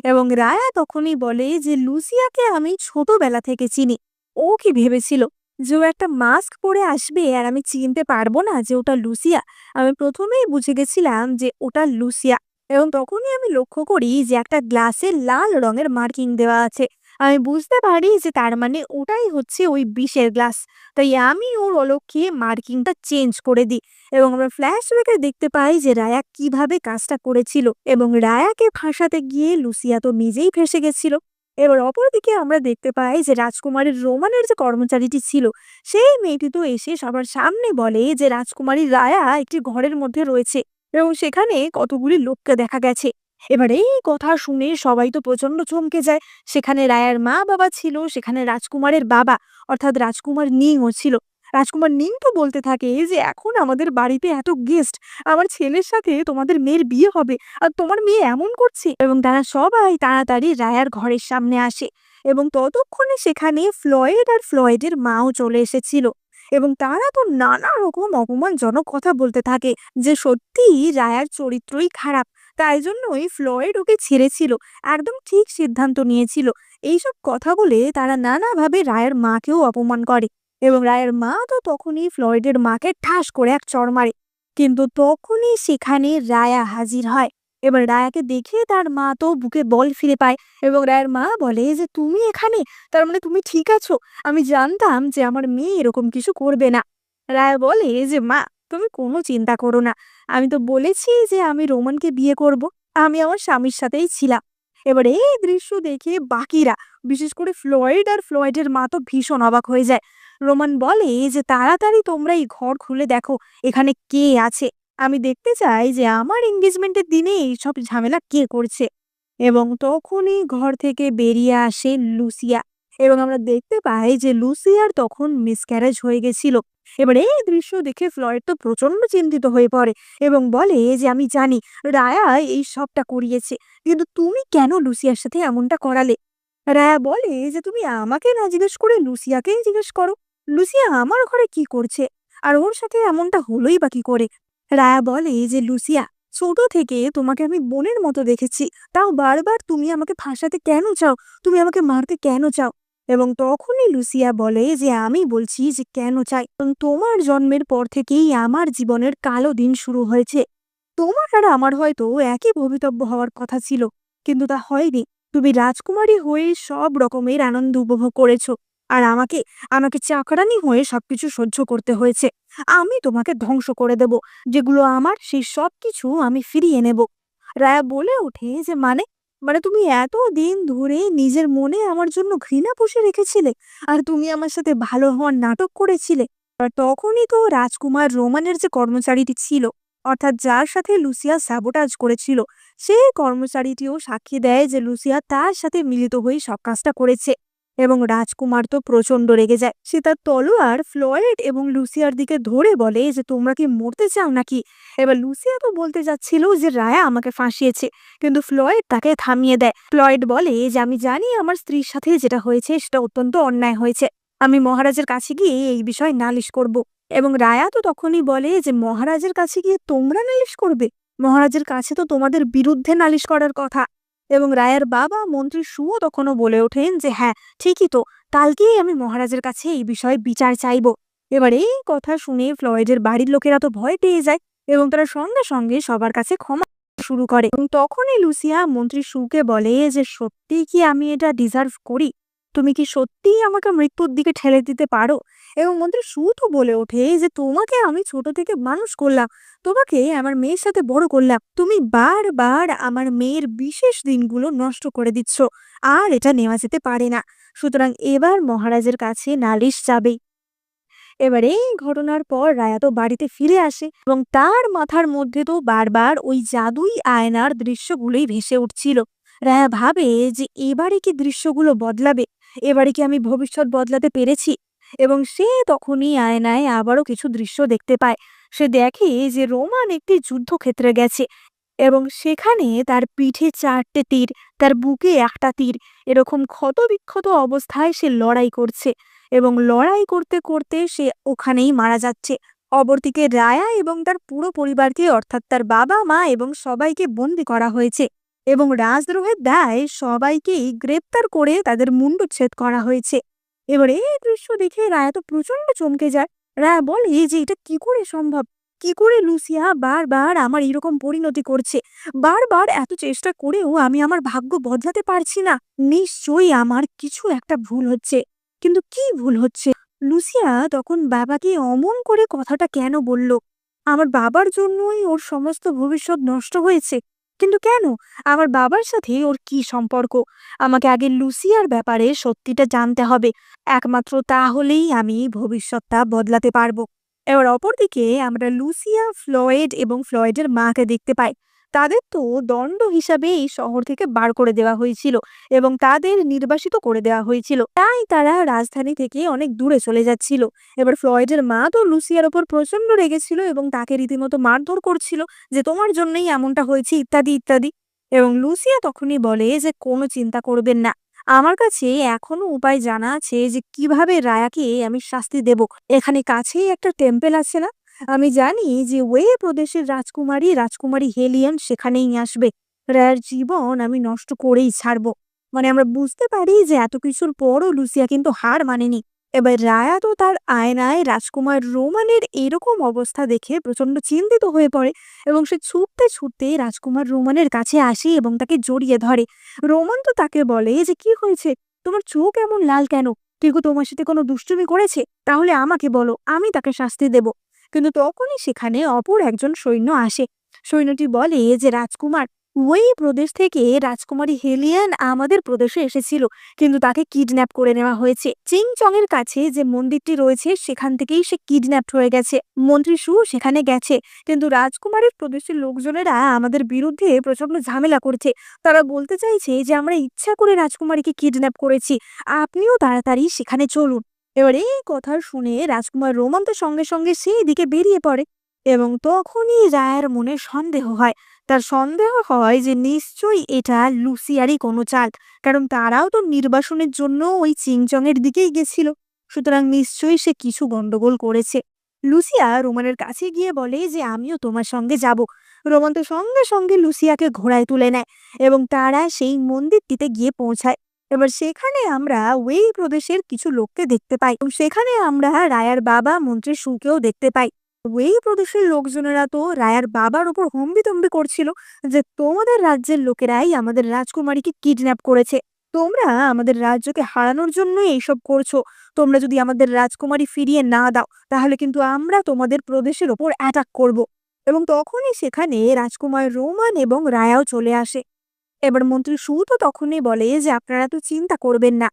এবং রায়া তখনই বলে যে লুসিয়াকে আমি ছোটবেলা থেকে চিনি। ও কি ভেবেছিল যে ও একটা মাস্ক পরে আসবে আর আমি চিনতে পারবো না যে ওটা লুসিয়া? আমি প্রথমেই বুঝে গেছিলাম যে ওটা লুসিয়া। এবং তখনই আমি লক্ষ্য করি যে একটা গ্লাসে লাল রঙের মার্কিং দেওয়া আছে। আমি বুঝতে পারি যে তার মানে ওটাই হচ্ছে ওই বিষের গ্লাস। তাই আমি ওর অলক্ষ্যে মার্কিংটা চেঞ্জ করে দিই, এবং আমরা ফ্ল্যাশব্যাকে দেখতে পাই যে রায়া কিভাবে কাজটা করেছিল, এবং রায়াকে ফাঁসাতে গিয়ে লুসিয়া তো নিজেই ফেঁসে গেছিল। এবার অপরদিকে আমরা দেখতে পাই যে রাজকুমারীর রোমানের যে কর্মচারীটি ছিল, সেই মেয়েটি তো এসে সবার সামনে বলে যে রাজকুমারী রায়া একটি ঘরের মধ্যে রয়েছে, এবং সেখানে কতগুলি লোককে দেখা গেছে। এবার এই কথা শুনে সবাই তো প্রচন্ড চমকে যায়। সেখানে রায়ার মা বাবা ছিল, সেখানে রাজকুমারের বাবা অর্থাৎ রাজকুমার নিংও ছিল। রাজকুমার নিং তো বলতে থাকে যে এখন আমাদের বাড়িতে এত গেস্ট, আমার ছেলের সাথে তোমাদের মেয়ের বিয়ে হবে, আর তোমার মেয়ে এমন করছে। এবং তারা সবাই তাড়াতাড়ি রায়ার ঘরের সামনে আসে, এবং ততক্ষণে সেখানে ফ্লয়েড আর ফ্লয়েডের মাও চলে এসেছিল। এবং তারা তো নানা রকম অপমানজনক কথা বলতে থাকে যে সত্যিই রায়ার চরিত্রই খারাপ, তাই জন্যই ফ্লয়েড ওকে ছেড়েছিল, একদম ঠিক সিদ্ধান্ত নিয়েছিল। এইসব কথা বলে তারা নানাভাবে রায়ের মাকেও অপমান করে। এবং রায়ের মা তো তখনই ফ্লয়েডের মাকে ঠাস করে এক চড় মারে। কিন্তু তখনই সেখানে রায়া হাজির হয়। এবার রায়াকে দেখে তার মা তো বুকে বল ফিরে পায়, এবং রায়ের মা বলে যে তুমি এখানে, তার মানে তুমি ঠিক আছো? আমি জানতাম যে আমার মেয়ে এরকম কিছু করবে না। রায়া বলে যে মা, তুমি কোনো চিন্তা করো না, আমি তো বলেছি যে আমি রোমানকে বিয়ে করব, আমি আমার স্বামীর সাথেই ছিলাম। এবার এই দৃশ্য দেখে বাকিরা, বিশেষ করে ফ্লয়েড আর ফ্লয়েডের মা তো ভীষণ অবাক হয়ে যায়। রোমান বলে যে তাড়াতাড়ি তোমরা এই ঘর খুলে দেখো এখানে কে আছে, আমি দেখতে চাই যে আমার এঙ্গেজমেন্টের দিনে এইসব ঝামেলা কে করছে। এবং তখনই ঘর থেকে বেরিয়ে আসে লুসিয়া, এবং আমরা দেখতে পাই যে লুসিয়ার তখন মিসক্যারেজ হয়ে গেছিল। এবার এই দৃশ্য দেখে ফ্লয়েড তো প্রচন্ড চিন্তিত হয়ে পড়ে এবং বলে যে আমি জানি রায়া এই সবটা করিয়েছে, কিন্তু তুমি কেন লুসিয়ার সাথে এমনটা করালে? রায়া বলে যে তুমি আমাকে না জিজ্ঞেস করে লুসিয়াকেই জিজ্ঞেস করো, লুসিয়া আমার ঘরে কি করছে আর ওর সাথে এমনটা হলোই বা কি করে? রায়া বলে যে লুসিয়া, ছোট থেকে তোমাকে আমি বোনের মতো দেখেছি, তাও বারবার তুমি আমাকে ফাঁসাতে কেন চাও, তুমি আমাকে মারতে কেন চাও? এবং তখনই লুসিয়া বলে যে আমি বলছি যে কেন চাই, কারণ তোমার জন্মের পর থেকেই আমার জীবনের কালো দিন শুরু হয়েছে। তোমার আর আমার হয়তো একই ভবিতব্য হওয়ার কথা ছিল, কিন্তু তা হয়নি। তুমি রাজকুমারী হয়ে সব রকমের আনন্দ উপভোগ করেছো, আর আমাকে আমাকে চাকরানি হয়ে সবকিছু সহ্য করতে হয়েছে। আমি তোমাকে ধ্বংস করে দেব, যেগুলো আমার সেই সব কিছু আমি ফিরিয়ে নেব। রায়া বলে ওঠে যে মানে মানে তুমি এত দিন ধরে নিজের মনে আমার জন্য ঘৃণা পুষে রেখেছিলে, আর তুমি আমার সাথে ভালো হওয়ার নাটক করেছিলে। আর তখনই তো রাজকুমার রোমানের যে কর্মচারীটি ছিল, অর্থাৎ যার সাথে লুসিয়া স্যাবোটাজ করেছিল, সেই কর্মচারীটিও সাক্ষী দেয় যে লুসিয়া তার সাথে মিলিত হয়ে সব কাজটা করেছে। এবং রাজকুমার তো প্রচন্ড রেগে যায়। সে তার তলোয়ার ফ্লয়েড এবং লুসিয়ার দিকে ধরে বলে যে তোমরা কি মরতে চাও নাকি? এবার লুসিয়া তো বলতে যাচ্ছিল যে রায়া আমাকে ফাঁসিয়েছে, কিন্তু ফ্লয়েড তাকে থামিয়ে দেয়। ফ্লয়েড বলে যে আমি জানি আমার স্ত্রীর সাথে যেটা হয়েছে সেটা অত্যন্ত অন্যায় হয়েছে, আমি মহারাজের কাছে গিয়ে এই বিষয়ে নালিশ করব। এবং রায়া তো তখনই বলে যে মহারাজের কাছে গিয়ে তোমরা নালিশ করবে? মহারাজের কাছে তো তোমাদের বিরুদ্ধে নালিশ করার কথা। এবং রায়ের বাবা মন্ত্রী সুও তখনও বলে ওঠেন যে হ্যাঁ, ঠিকই তো, কালকেই আমি মহারাজের কাছে এই বিষয়ে বিচার চাইব। এবার এই কথা শুনে ফ্লয়েডের বাড়ির লোকেরা তো ভয় পেয়ে যায় এবং তারা সঙ্গে সঙ্গে সবার কাছে ক্ষমা শুরু করে। এবং তখনই লুসিয়া মন্ত্রী সুকে বলে যে সত্যিই কি আমি এটা ডিজার্ভ করি? তুমি কি সত্যিই আমাকে মৃত্যুর দিকে ঠেলে দিতে পারো? এবং মন্ত্রী সু তো বলে ওঠে যে তোমাকে আমি ছোট থেকে মানুষ করলাম, তোমাকে আমার মেয়ের সাথে বড় করলাম, তুমি বারবার আমার মেয়ের বিশেষ দিনগুলো নষ্ট করে দিচ্ছ, আর এটা নেওয়া যেতে পারে না। সুতরাং এবার মহারাজের কাছে নালিশ যাবেই। এবার এই ঘটনার পর রায়া তো বাড়িতে ফিরে আসে এবং তার মাথার মধ্যে তো বারবার ওই জাদুই আয়নার দৃশ্যগুলোই ভেসে উঠছিল। রায়া ভাবে যে এবারে কি দৃশ্যগুলো বদলাবে, এবারে কি আমি ভবিষ্যৎ বদলাতে পেরেছি? এবং সে তখনই আয়নায় আবারও কিছু দৃশ্য দেখতে পায়। সে দেখে যে রোমান একটি যুদ্ধক্ষেত্রে গেছে এবং সেখানে তার পিঠে 4টে তীর, তার বুকে একটা তীর, এরকম ক্ষতবিক্ষত অবস্থায় সে লড়াই করছে এবং লড়াই করতে করতে সে ওখানেই মারা যাচ্ছে। অপরদিকে রায়া এবং তার পুরো পরিবারকে, অর্থাৎ তার বাবা মা এবং সবাইকে বন্দি করা হয়েছে এবং রাজদ্রোহের দায় সবাইকেই গ্রেপ্তার করে তাদের মুন্ডচ্ছেদ করা হয়েছে। এবার এই দৃশ্য দেখে রায়া তো প্রচন্ড চমকে যায়। রায়া বলে যে এটা কি করে সম্ভব, কি করে লুসিয়া বারবার আমার এরকম পরিণতি করছে, বারবার এত চেষ্টা করেও আমি আমার ভাগ্য বদলাতে পারছি না। নিশ্চয়ই আমার কিছু একটা ভুল হচ্ছে, কিন্তু কি ভুল হচ্ছে? লুসিয়া তখন বাবাকে অমন করে কথাটা কেন বলল? আমার বাবার জন্যই ওর সমস্ত ভবিষ্যৎ নষ্ট হয়েছে, কিন্তু কেন? আমার বাবার সাথে ওর কি সম্পর্ক? আমাকে আগে লুসিয়ার ব্যাপারে সত্যিটা জানতে হবে, একমাত্র তাহলেই আমি ভবিষ্যৎটা বদলাতে পারবো। এবার অপরদিকে আমরা লুসিয়া, ফ্লয়েড এবং ফ্লয়েডের মাকে দেখতে পাই। তাদের তো দণ্ড হিসাবে এই শহর থেকে বার করে দেওয়া হয়েছিল এবং তাদের নির্বাসিত করে দেওয়া হয়েছিল, তাই তারা রাজধানী থেকে অনেক দূরে চলে যাচ্ছিল। এবার ফ্লয়েডের মা তো লুসিয়ার ওপর প্রচন্ড রেগেছিল এবং তাকে রীতিমতো মারধর করছিল যে তোমার জন্যই এমনটা হয়েছে ইত্যাদি ইত্যাদি। এবং লুসিয়া তখনই বলে যে কোনো চিন্তা করবেন না, আমার কাছে এখনো উপায় জানা আছে যে কিভাবে রায়াকে আমি শাস্তি দেব। এখানে কাছেই একটা টেম্পল আছে না, আমি জানি যে ওয়ে প্রদেশের রাজকুমারী হেলিয়ন সেখানেই আসবে। রায়ার জীবন আমি নষ্ট করেই ছাড়বো। মানে আমরা বুঝতে পারি যে এত কিছুর পরও লুসিয়া কিন্তু হার মানেনি। এবার রায়া তো তার আয়নায় রাজকুমার রোমানের এরকম অবস্থা দেখে প্রচন্ড চিন্তিত হয়ে পড়ে এবং সে ছুটতে ছুটতে রাজকুমার রোমানের কাছে আসে এবং তাকে জড়িয়ে ধরে। রোমান তো তাকে বলে যে কি হয়েছে, তোমার চোখ এমন লাল কেন? কেউ কি তোমার সাথে কোনো দুষ্টুমি করেছে? তাহলে আমাকে বলো, আমি তাকে শাস্তি দেব। কিন্তু তখনই সেখানে অপর একজন সৈন্য আসে। সৈন্যটি বলে যে রাজকুমার, ওই প্রদেশ থেকে রাজকুমারী হেলিয়ান আমাদের প্রদেশে এসেছিল, কিন্তু তাকে কিডন্যাপ করে নেওয়া হয়েছে। চিংচং এর কাছে যে মন্দিরটি রয়েছে সেখান থেকেই সে কিডন্যাপ হয়ে গেছে। মন্ত্রী সু সেখানে গেছে, কিন্তু রাজকুমারীর প্রদেশের লোকজনেরা আমাদের বিরুদ্ধে প্রচন্ড ঝামেলা করছে। তারা বলতে চাইছে যে আমরা ইচ্ছা করে রাজকুমারীকে কিডন্যাপ করেছি, আপনিও তাড়াতাড়ি সেখানে চলুন। এবার এই কথা শুনে রাজকুমার রোমান তো সঙ্গে সঙ্গে সেই দিকে বেরিয়ে পড়ে, এবং তখনই রায়ের মনে সন্দেহ হয়। তার সন্দেহ হয় যে নিশ্চয়ই এটা লুসিয়ারই কোনো চাল, কারণ তারাও তো নির্বাসনের জন্য ওই চিংচং এর দিকেই গেছিল। সুতরাং নিশ্চয়ই সে কিছু গন্ডগোল করেছে। লুসিয়া রোমানের কাছে গিয়ে বলে যে আমিও তোমার সঙ্গে যাব। রোমান তো সঙ্গে সঙ্গে লুসিয়াকে ঘোড়ায় তুলে নেয় এবং তারা সেই মন্দিরটিতে গিয়ে পৌঁছায়। এবার সেখানে আমরা ওই প্রদেশের কিছু লোককে দেখতে পাই, এবং সেখানে আমরা রায়ার বাবা মন্ত্রী সুকেও দেখতে পাই। ওই প্রদেশের লোকজনেরা তো রায়ার বাবার উপর হম্বিতম্বি করছিল যে তোমাদের রাজ্যের লোকেরাই আমাদের রাজকুমারীকে কিডন্যাপ করেছে, তোমরা আমাদের রাজ্যকে হারানোর জন্য এইসব করছো। তোমরা যদি আমাদের রাজকুমারী ফিরিয়ে না দাও তাহলে কিন্তু আমরা তোমাদের প্রদেশের ওপর অ্যাটাক করব। এবং তখনই সেখানে রাজকুমার রোমান এবং রায়াও চলে আসে। এবার মন্ত্রী সু তো তখনই বলে যে আপনারা তো চিন্তা করবেন না,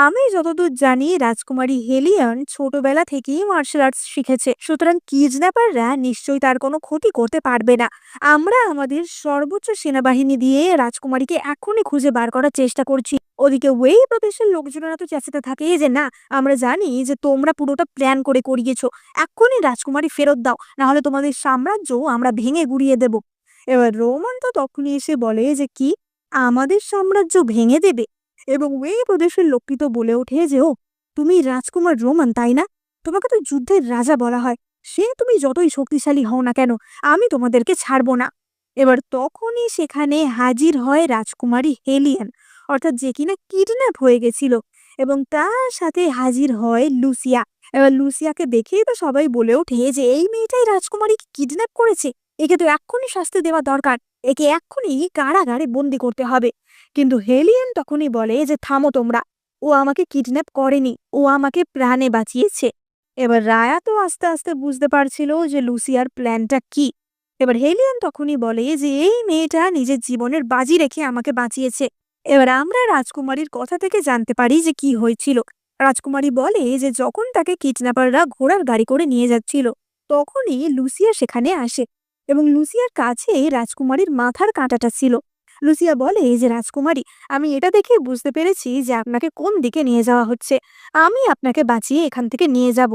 আমি যতদূর জানি রাজকুমারী হেলিয়ন ছোটবেলা থেকেই মার্শাল আর্টস শিখেছে, সুতরাং কিডন্যাপাররা নিশ্চয়ই তার কোনো ক্ষতি করতে পারবে না। আমরা আমাদের সর্বোচ্চ সেনাবাহিনী দিয়ে রাজকুমারীকে এখনই খুঁজে বার করার চেষ্টা করছি। ওদিকে ওই প্রদেশের লোকজনেরা তো চেঁচাতে থাকে যে না, আমরা জানি যে তোমরা পুরোটা প্ল্যান করে করিয়েছো, এক্ষুনি রাজকুমারী ফেরত দাও, না হলে তোমাদের সাম্রাজ্য আমরা ভেঙে গুড়িয়ে দেব। এবার রোমান তো তখনই এসে বলে যে কি, আমাদের সাম্রাজ্য ভেঙে দেবে? এবং ওই প্রদেশের লোকটি তো বলে ওঠে যে ও, তুমি রাজকুমার রোমান তাই না? তোমাকে তো যুদ্ধের রাজা বলা হয়, সে তুমি যতই শক্তিশালী হও না কেন, আমি তোমাদেরকে ছাড়বো না। এবার তখনই সেখানে হাজির হয় রাজকুমারী হেলিয়ান, অর্থাৎ যে কিনা কিডন্যাপ হয়ে গেছিল, এবং তার সাথে হাজির হয় লুসিয়া। এবার লুসিয়াকে দেখেই তো সবাই বলে ওঠে যে এই মেয়েটাই রাজকুমারীকে কিডন্যাপ করেছে, একে তো এক্ষুনি শাস্তি দেওয়া দরকার, একে এক্ষুনি কারাগারে বন্দি করতে হবে। কিন্তু হেলিয়ান তখনই বলে যে থামো তোমরা, ও আমাকে কিডন্যাপ করেনি, ও আমাকে প্রাণে বাঁচিয়েছে। এবার রায়া তো আস্তে আস্তে বুঝতে পারছিল যে লুসিয়ার প্ল্যানটা কি। এবার হেলিয়ান তখনই বলে যে এই মেয়েটা নিজের জীবনের বাজি রেখে আমাকে বাঁচিয়েছে। এবার আমরা রাজকুমারীর কথা থেকে জানতে পারি যে কি হয়েছিল। রাজকুমারী বলে যে যখন তাকে কিডন্যাপাররা ঘোড়ার গাড়ি করে নিয়ে যাচ্ছিল, তখনই লুসিয়া সেখানে আসে, এবং লুসিয়ার কাছে রাজকুমারীর মাথার কাঁটাটা ছিল। লুসিয়া বলে যে রাজকুমারী, আমি এটা দেখে বুঝতে পেরেছি যে আপনাকে কোন দিকে নিয়ে যাওয়া হচ্ছে, আমি আপনাকে বাঁচিয়ে এখান থেকে নিয়ে যাব।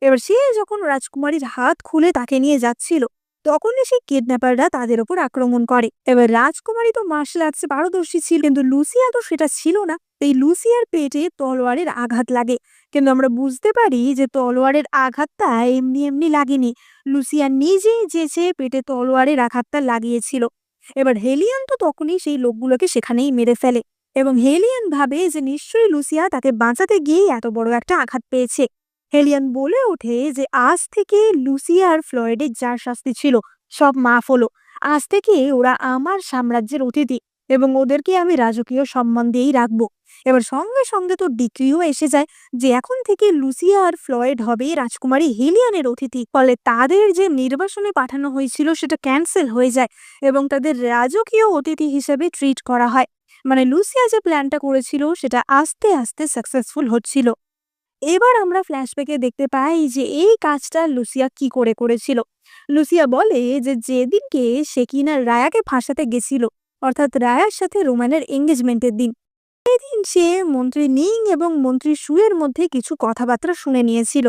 এবার সে যখন রাজকুমারীর হাত খুলে তাকে নিয়ে যাচ্ছিল, তখনই সেই কিডন্যাপাররা তাদের ওপর আক্রমণ করে। এবার রাজকুমারী তো মার্শাল আর্টসে পারদর্শী ছিল, কিন্তু লুসিয়া তো সেটা ছিল না। এই লুসিয়ার পেটে তলোয়ারের আঘাত লাগে, কিন্তু আমরা বুঝতে পারি যে তলোয়ারের আঘাতটা এমনি এমনি লাগেনি, লুসিয়া নিজেই যেচে পেটে তলোয়ারের আঘাতটা লাগিয়েছিল। এবার হেলিয়ান তো তখনই সেই লোকগুলোকে সেখানেই মেরে ফেলে, এবং হেলিয়ান ভাবে যে নিশ্চয়ই লুসিয়া তাকে বাঁচাতে গিয়েই এত বড় একটা আঘাত পেয়েছে। হেলিয়ান বলে ওঠে যে আজ থেকে লুসিয়া আর ফ্লয়েডের যা শাস্তি ছিল সব মাফ হলো। আজ থেকে ওরা আমার সাম্রাজ্যের অতিথি, এবং ওদেরকে আমি রাজকীয় সম্মান দিয়েই রাখবো। এবার সঙ্গে সঙ্গে তো ডিক্রিও এসে যায় যে এখন থেকে লুসিয়া আর ফ্লয়েড হবে রাজকুমারী হেলিয়ানের অতিথি। ফলে তাদের যে নির্বাসনে পাঠানো হয়েছিল সেটা ক্যান্সেল হয়ে যায়, এবং তাদের রাজকীয় অতিথি হিসেবে ট্রিট করা হয়। মানে লুসিয়া যে প্ল্যানটা করেছিল সেটা আস্তে আস্তে সাকসেসফুল হচ্ছিল। এবার আমরা ফ্ল্যাশব্যাকে দেখতে পাই যে এই কাজটা লুসিয়া কি করে করেছিল। লুসিয়া বলে যে যেদিনকে সে কিনা রায়াকে ফাঁসাতে গেছিল, অর্থাৎ রায়ার সাথে রোমানের এঙ্গেজমেন্টের দিন, সেদিন সে মন্ত্রী নিং এবং মন্ত্রী সুয়ের মধ্যে কিছু কথাবার্তা শুনে নিয়েছিল।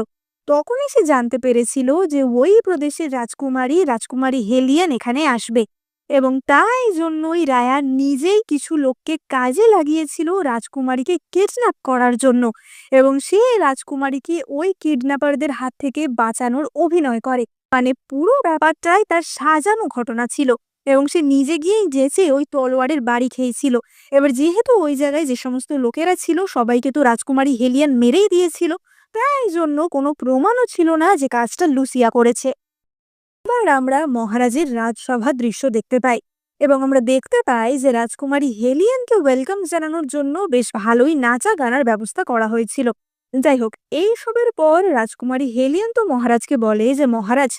তখনই সে জানতে পেরেছিল যে ওই প্রদেশের রাজকুমারী হেলিয়ান এখানে আসবে, এবং তাই জন্যই রায়া নিজেই কিছু লোককে কাজে লাগিয়েছিল রাজকুমারীকে কিডন্যাপ করার জন্য, এবং সে রাজকুমারীকে ওই কিডন্যাপারদের হাত থেকে বাঁচানোর অভিনয় করে। মানে পুরো ব্যাপারটাই তার সাজানো ঘটনা ছিল, এবং সে নিজে গিয়েই যেচে ওই তলোয়ারের বাড়ি খেয়েছিল। এবার যেহেতু ওই জায়গায় যে সমস্ত লোকেরা ছিল সবাইকে তো রাজকুমারী হেলিয়ান মেরেই দিয়েছিল, তাই জন্য কোনো প্রমাণও ছিল না যে কাজটা লুসিয়া করেছে। এবার আমরা মহারাজের রাজসভা দৃশ্য দেখতে পাই, এবং আমরা দেখতে পাই যে রাজকুমারী হেলিয়ানকে ওয়েলকাম জানানোর জন্য বেশ ভালোই নাচা গানার ব্যবস্থা করা হয়েছিল। যাই হোক, এইসবের পর রাজকুমারী হেলিয়ন তো মহারাজকে বলে যে মহারাজ,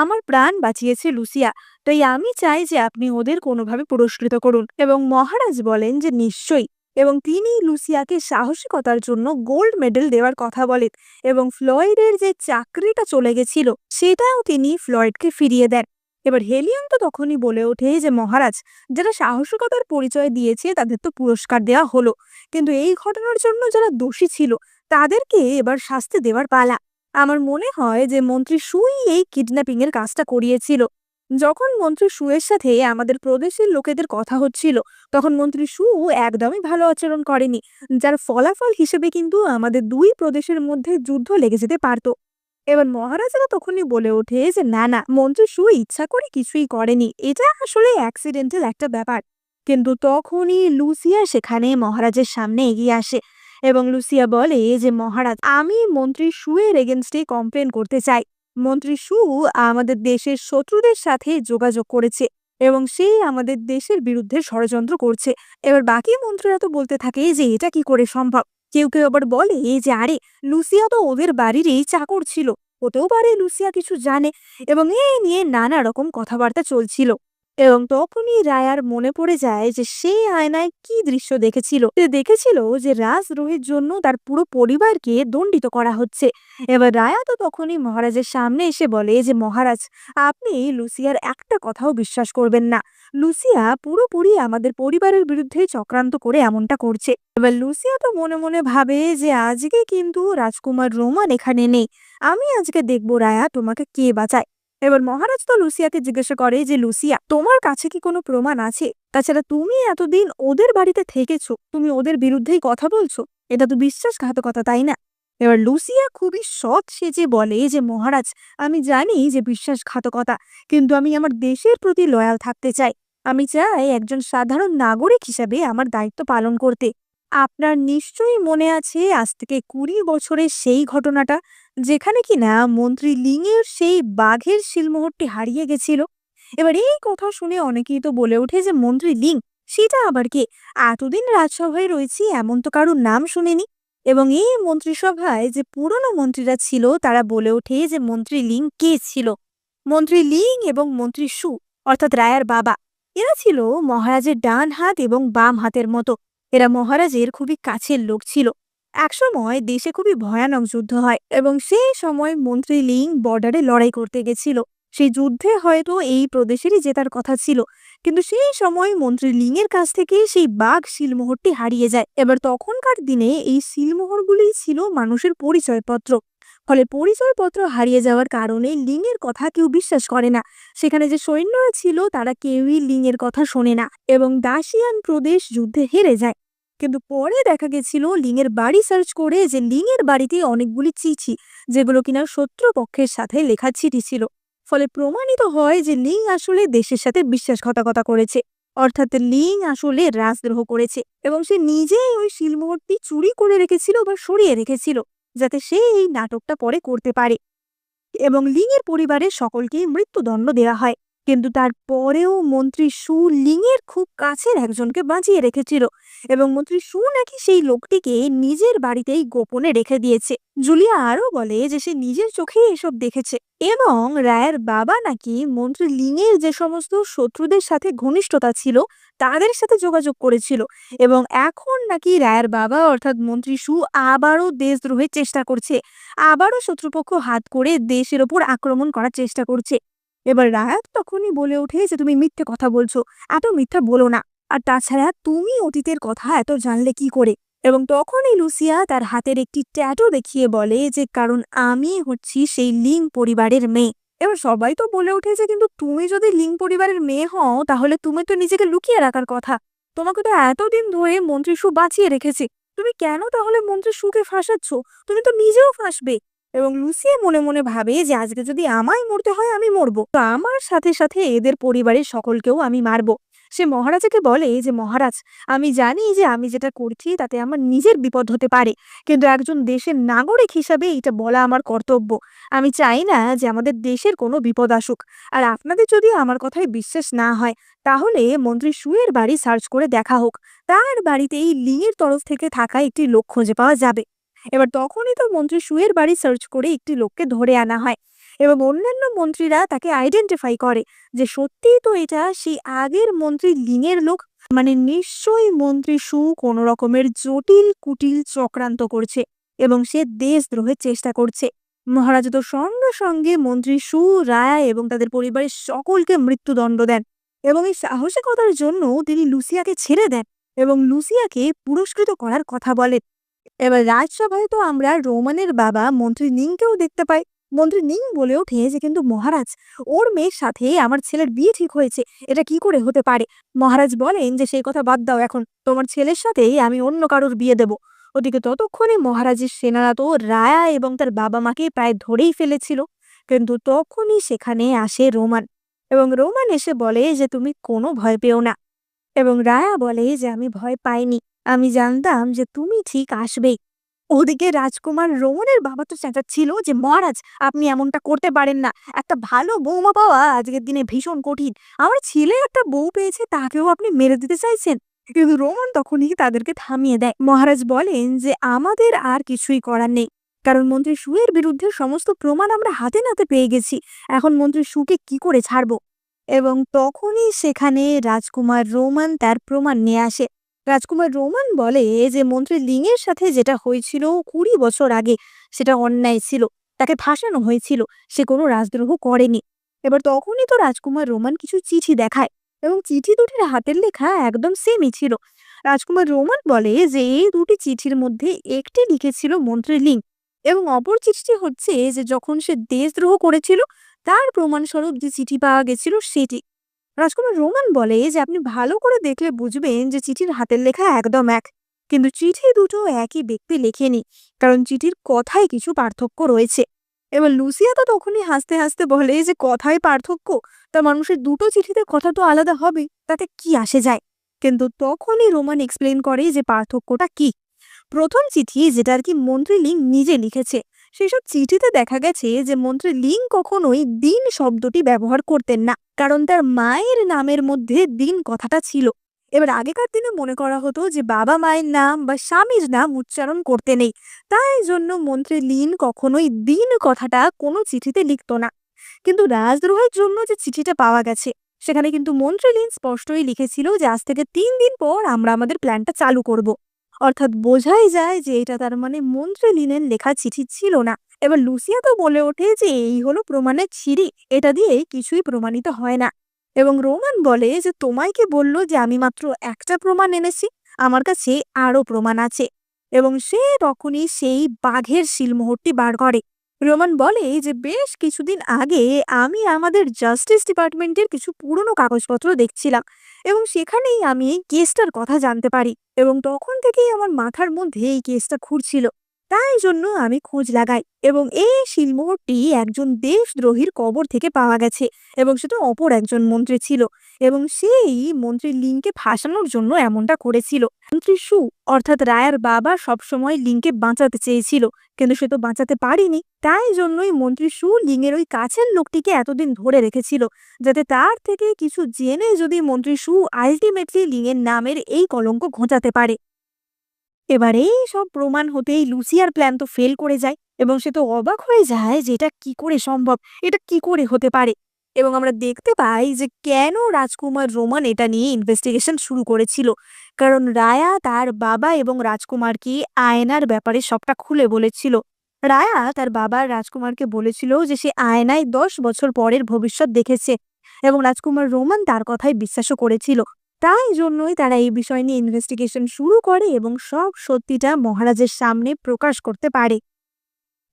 আমার প্রাণ বাঁচিয়েছে লুসিয়া, তাই আমি চাই যে আপনি ওদের কোনোভাবে পুরস্কৃত করুন। এবং মহারাজ বলেন যে নিশ্চয়ই। এবং তিনি লুসিয়াকে সাহসিকতার জন্য গোল্ড মেডেল দেওয়ার কথা বলেন। এবং ফ্লয়েডের যে চাকরিটা চলে গেছিল সেটাও তিনি ফ্লয়েডকে ফিরিয়ে দেন। এবার হেলিয়ন তো তখনই বলে ওঠে যে মহারাজ, যারা সাহসিকতার পরিচয় দিয়েছে তাদের তো পুরস্কার দেওয়া হলো, কিন্তু এই ঘটনার জন্য যারা দোষী ছিল তাদেরকে এবার শাস্তি দেওয়ার পালা। আমার মনে হয় যে মন্ত্রী সুই এই কিডন্যাপিং এর কাজটা করিয়েছিল। যখন মন্ত্রী সুয়ের সাথে আমাদের প্রদেশের লোকেদের কথা হচ্ছিল, তখন মন্ত্রী সু একদমই ভালো আচরণ করেনি, যার ফলাফল হিসেবে কিন্তু আমাদের দুই প্রদেশের মধ্যে যুদ্ধ লেগে যেতে পারত। এবার মহারাজারা তখনই বলে ওঠে যে না না, মন্ত্রী সু ইচ্ছা করে কিছুই করেনি, এটা আসলে অ্যাক্সিডেন্টাল একটা ব্যাপার। কিন্তু তখনই লুসিয়া সেখানে মহারাজের সামনে এগিয়ে আসে এবং লুসিয়া বলে যে মহারাজ, আমি মন্ত্রী সুয়ের এগেনস্টে কমপ্লেন করতে চাই। মন্ত্রী সু আমাদের দেশের শত্রুদের সাথে যোগাযোগ করেছে এবং সে আমাদের দেশের বিরুদ্ধে ষড়যন্ত্র করছে। এবার বাকি মন্ত্রীরা তো বলতে থাকে যে এটা কি করে সম্ভব। কেউ কেউ আবার বলে যে আরে, লুসিয়া তো ওদের বাড়িরই চাকর ছিল, হতেও পারে লুসিয়া কিছু জানে। এবং এই নিয়ে নানা রকম কথাবার্তা চলছিল। এবং তখনই রায়ার মনে পড়ে যায় যে সে আয়নায় কি দৃশ্য দেখেছিল। সে দেখেছিল যে রাজদ্রোহের জন্য তার পুরো পরিবারকে দণ্ডিত করা হচ্ছে। এবার রায়া তো তখনই মহারাজের সামনে এসে বলে যে মহারাজ, আপনি লুসিয়ার একটা কথাও বিশ্বাস করবেন না। লুসিয়া পুরোপুরি আমাদের পরিবারের বিরুদ্ধে চক্রান্ত করে এমনটা করছে। এবার লুসিয়া তো মনে মনে ভাবে যে আজকে কিন্তু রাজকুমার রোমান এখানে নেই, আমি আজকে দেখবো রায়া তোমাকে কে বাঁচায়। এবার মহারাজ তো লুসিয়াকে জিজ্ঞাসা করে যে লুসিয়া, তোমার কাছে কি কোনো প্রমাণ আছে? তাছাড়া তুমি এতদিন ওদের বাড়িতে থেকেছো, তুমি ওদের বিরুদ্ধেই কথা বলছো, এটা তো বিশ্বাসঘাতকতা, তাই না? এবার লুসিয়া খুবই সৎ সেজে বলে যে মহারাজ, আমি জানি যে বিশ্বাসঘাতকতা, কিন্তু আমি আমার দেশের প্রতি লয়াল থাকতে চাই। আমি চাই একজন সাধারণ নাগরিক হিসাবে আমার দায়িত্ব পালন করতে। আপনার নিশ্চয়ই মনে আছে আজ থেকে 20 বছরের সেই ঘটনাটা, যেখানে কিনা মন্ত্রী লিংয়ের সেই বাঘের সিলমোহরটি হারিয়ে গেছিল। এবার এই কথা শুনে অনেকেই তো বলে ওঠে যে মন্ত্রী লিং, সেটা আবার কে? এতদিন রাজসভায় রয়েছি, এমন তো কারোর নাম শুনিনি। এবং এই মন্ত্রিসভায় যে পুরনো মন্ত্রীরা ছিল তারা বলে ওঠে যে মন্ত্রী লিং কে ছিল। মন্ত্রী লিং এবং মন্ত্রী সু, অর্থাৎ রায়ার বাবা, এরা ছিল মহারাজের ডান হাত এবং বাম হাতের মতো। এরা মহারাজের খুবই কাছের লোক ছিল। একসময় দেশে খুবই ভয়ানক যুদ্ধ হয় এবং সেই সময় মন্ত্রী লিং বর্ডারে লড়াই করতে গেছিল। সেই যুদ্ধে হয়তো এই প্রদেশেরই জেতার কথা ছিল, কিন্তু সেই সময় মন্ত্রী লিং এর কাছ থেকে সেই বাঘ সিলমোহরটি হারিয়ে যায়। এবার তখনকার দিনে এই সিলমোহরগুলি ছিল মানুষের পরিচয়পত্র। ফলে পরিচয়পত্র হারিয়ে যাওয়ার কারণে লিং এর কথা কেউ বিশ্বাস করে না। সেখানে যে সৈন্যরা ছিল তারা কেউই লিং এর কথা শোনে না এবং দাসিয়ান প্রদেশ যুদ্ধে হেরে যায়। কিন্তু পরে দেখা গেছিল লিং এর বাড়ি সার্চ করে যে লিং এর বাড়িতে অনেকগুলি চিঠি, যেগুলো কিনা শত্রুপক্ষের সাথে লেখা চিঠি ছিল। ফলে প্রমাণিত হয় যে লিং আসলে দেশের সাথে বিশ্বাসঘাতকতা করেছে, অর্থাৎ লিং আসলে রাজদ্রোহ করেছে এবং সে নিজেই ওই সিলমোহরটি চুরি করে রেখেছিল বা সরিয়ে রেখেছিল, যাতে সে এই নাটকটা পরে করতে পারে। এবং লিং এর পরিবারের সকলকেই মৃত্যুদণ্ড দেওয়া হয়। কিন্তু তারপরেও মন্ত্রী সু লিং এর খুব কাছের একজনকে বাঁচিয়ে রেখেছিল এবং মন্ত্রী সু নাকি সেই লোকটিকে নিজের বাড়িতেই গোপনে রেখে দিয়েছে। জুলিয়া আরো বলে যে সে নিজের চোখেই এসব দেখেছে এবং রায়ের বাবা নাকি মন্ত্রী লিং এর যে সমস্ত শত্রুদের সাথে ঘনিষ্ঠতা ছিল তাদের সাথে যোগাযোগ করেছিল এবং এখন নাকি রায়ের বাবা অর্থাৎ মন্ত্রী সু আবারও দেশদ্রোহের চেষ্টা করছে, আবারও শত্রুপক্ষ হাত করে দেশের ওপর আক্রমণ করার চেষ্টা করছে। এবার রায়াত তখনই বলে ওঠে যে তুমি মিথ্যে কথা বলছো, এত মিথ্যা বলো না। আর তাছাড়া তুমি অতীতের কথা এত জানলে কি করে? এবং তখনই লুসিয়া তার হাতের একটি ট্যাটু দেখিয়ে বলে যে কারণ আমি হচ্ছি সেই লিং পরিবারের মেয়ে। এবার সবাই তো বলে উঠেছে, কিন্তু তুমি যদি লিং পরিবারের মেয়ে হও তাহলে তুমি তো নিজেকে লুকিয়ে রাখার কথা, তোমাকে তো এতদিন ধরে মন্ত্রী সু বাঁচিয়ে রেখেছে, তুমি কেন তাহলে মন্ত্রী সুকে ফাঁসাচ্ছ? তুমি তো নিজেও ফাঁসবে। এবং লুসিয়া মনে মনে ভাবে যে আজকে যদি আমায় মরতে হয় আমি মরবো, তো আমার সাথে সাথে এদের পরিবারের সকলকেও আমি মারবো। সে মহারাজাকে বলে যে মহারাজ, আমি জানি যে আমি যেটা করছি তাতে আমার নিজের বিপদ হতে পারে, কিন্তু একজন দেশের নাগরিক হিসাবে এটা বলা আমার কর্তব্য। আমি চাই না যে আমাদের দেশের কোনো বিপদ আসুক। আর আপনাদের যদি আমার কথায় বিশ্বাস না হয় তাহলে মন্ত্রী সুয়ের বাড়ি সার্চ করে দেখা হোক, তার বাড়িতেই লিং এর তরফ থেকে থাকা একটি লোক খুঁজে পাওয়া যাবে। এবার তখনই তো মন্ত্রী সুয়ের বাড়ি সার্চ করে একটি লোককে ধরে আনা হয় এবং অন্যান্য মন্ত্রীরা তাকে আইডেন্টিফাই করে যে সত্যিই তো এটা সেই আগের মন্ত্রী লিংয়ের লোক। মানে নিশ্চয়ই মন্ত্রী সু কোনো রকমের জটিল কুটিল চক্রান্ত করছে এবং সে দেশদ্রোহের চেষ্টা করছে। মহারাজা তো সঙ্গে সঙ্গে মন্ত্রী সু, রায়া এবং তাদের পরিবারের সকলকে মৃত্যুদণ্ড দেন এবং এই সাহসিকতার জন্য তিনি লুসিয়াকে ছেড়ে দেন এবং লুসিয়াকে পুরস্কৃত করার কথা বলেন। এবার রাজসভায় তো আমরা রোমানের বাবা মন্ত্রী নিংকেও দেখতে পাই। মন্ত্রী নিং বলে ওঠে যে কিন্তু মহারাজ, ওর মেয়ের সাথে আমার ছেলের বিয়ে ঠিক হয়েছে, এটা কি করে হতে পারে? মহারাজ বলেন যে সেই কথা বাদ দাও, এখন তোমার ছেলের সাথেই আমি অন্য কারোর বিয়ে দেব। ওদিকে ততক্ষণে মহারাজের সেনারা তো রায়া এবং তার বাবা মাকে প্রায় ধরেই ফেলেছিল, কিন্তু তখনই সেখানে আসে রোমান এবং রোমান এসে বলে যে তুমি কোনো ভয় পেও না। এবং রায়া বলে যে আমি ভয় পাইনি, আমি জানতাম যে তুমি ঠিক আসবেই। ওদিকে রাজকুমার রোমনের বাবা তো চেঁচাচ্ছিল যে মহারাজ, আপনি এমনটা করতে পারেন না, একটা ভালো বৌমা পাওয়া আজকের দিনে ভীষণ কঠিন, আমার ছেলে একটা বউ পেয়েছে তাকেও আপনি মেরে দিতে চাইছেন। কিন্তু রোমান তখনই তাদেরকে থামিয়ে দেয়। মহারাজ বলেন যে আমাদের আর কিছুই করার নেই, কারণ মন্ত্রী সুয়ের বিরুদ্ধে সমস্ত প্রমাণ আমরা হাতে নাতে পেয়ে গেছি, এখন মন্ত্রী সুকে কি করে ছাড়বো? এবং তখনই সেখানে রাজকুমার রোমান তার প্রমাণ নিয়ে আসে। রাজকুমার রোমান বলে যে মন্ত্রী লিংয়ের সাথে যেটা হয়েছিল 20 বছর আগে সেটা অন্যায় ছিল, তাকে ফাঁসানো হয়েছিল, সে কোনো রাজদ্রোহ করেনি। এবার তখনই তো রাজকুমার রোমান কিছু চিঠি দেখায় এবং চিঠি দুটির হাতের লেখা একদম সেমই ছিল। রাজকুমার রোমান বলে যে এই দুটি চিঠির মধ্যে একটি লিখেছিল মন্ত্রী লিং এবং অপর চিঠিটি হচ্ছে যে যখন সে দেশদ্রোহ করেছিল তার প্রমাণস্বরূপ যে চিঠি পাওয়া গেছিল সেটি। রাজকুমার রোমান বলে যে আপনি ভালো করে দেখলে বুঝবেন যে চিঠির হাতের লেখা একদম এক, কিন্তু চিঠি দুটো একই ব্যক্তি লেখেনি, কারণ চিঠির কথায় কিছু পার্থক্য রয়েছে। এবার লুসিয়া তো তখনই হাসতে হাসতে বলে যে কথায় পার্থক্য, তা মানুষের দুটো চিঠিতে কথা তো আলাদা হবে, তাতে কি আসে যায়? কিন্তু তখনই রোমান এক্সপ্লেন করে যে পার্থক্যটা কি। প্রথম চিঠি যেটা আর কি মন্ত্রী লিং নিজে লিখেছে, সেসব চিঠিতে দেখা গেছে যে মন্ত্রী লিং কখনোই দিন শব্দটি ব্যবহার করতেন না, কারণ তার মায়ের নামের মধ্যে দিন কথাটা ছিল। এবার আগেকার দিনে মনে করা হতো যে বাবা মায়ের নাম বা স্বামীর নাম উচ্চারণ করতে নেই, তাই জন্য মন্ত্রী লিন কখনোই দিন কথাটা কোনো চিঠিতে লিখত না। কিন্তু রাজদ্রোহের জন্য যে চিঠিটা পাওয়া গেছে সেখানে কিন্তু মন্ত্রী লিন স্পষ্টই লিখেছিল যে আজ থেকে 3 দিন পর আমরা আমাদের প্ল্যানটা চালু করব। অর্থাৎ বোঝাই যায় যে এটা তার মানে মন্ত্রী লিনের লেখা চিঠি ছিল না। এবার লুসিয়া তো বলে ওঠে যে এই হলো প্রমাণের ছিরি, এটা দিয়ে কিছুই প্রমাণিত হয় না। এবং রোমান বলে যে তোমায় কে বললো যে আমি মাত্র একটা প্রমাণ এনেছি, আমার কাছে আরো প্রমাণ আছে। এবং সে তখনই সেই বাঘের শিলমোহরটি বার করে। রোমান বলে যে বেশ কিছুদিন আগে আমি আমাদের জাস্টিস ডিপার্টমেন্টের কিছু পুরনো কাগজপত্র দেখছিলাম এবং সেখানেই আমি এই কেসটার কথা জানতে পারি এবং তখন থেকেই আমার মাথার মধ্যে এই কেসটা ঘুরছিল, তাই জন্য আমি খোঁজ লাগাই এবং এই শিলমোহরটি একজন দেশদ্রোহীর কবর থেকে পাওয়া গেছে এবং সেটা অপর একজন মন্ত্রী ছিল এবং সেই মন্ত্রী লিংকে ফাঁসানোর জন্য এমনটা করেছিল। মন্ত্রী সু অর্থাৎ রায়ার বাবা সবসময় লিংকে বাঁচাতে চেয়েছিল, কিন্তু সে তো বাঁচাতে পারেনি, তাই জন্যই মন্ত্রী সু লিংয়ের ওই কাছের লোকটিকে এতদিন ধরে রেখেছিল, যাতে তার থেকে কিছু জেনে যদি মন্ত্রী সু আলটিমেটলি লিংয়ের নামের এই কলঙ্ক ঘোচাতে পারে। এবার এই সব প্রমাণ হতেই লুসিয়ার প্ল্যান তো ফেল করে যায় এবং সে তো অবাক হয়ে যায় যে এটা কি করে সম্ভব, এটা কি করে হতে পারে। এবং আমরা দেখতে পাই যে কেন রাজকুমার রোমান এটা নিয়ে ইনভেস্টিগেশন শুরু করেছিল, কারণ রায়া তার বাবা এবং রাজকুমারকে আয়নার ব্যাপারে সবটা খুলে বলেছিল। রায়া তার বাবা রাজকুমারকে বলেছিল যে সে আয়নায় 10 বছর পরের ভবিষ্যৎ দেখেছে এবং রাজকুমার রোমান তার কথায় বিশ্বাসও করেছিল। তাই জন্যই তারা এই বিষয় নিয়ে ইনভেস্টিগেশন শুরু করে এবং সব সত্যিটা মহারাজের সামনে প্রকাশ করতে পারে।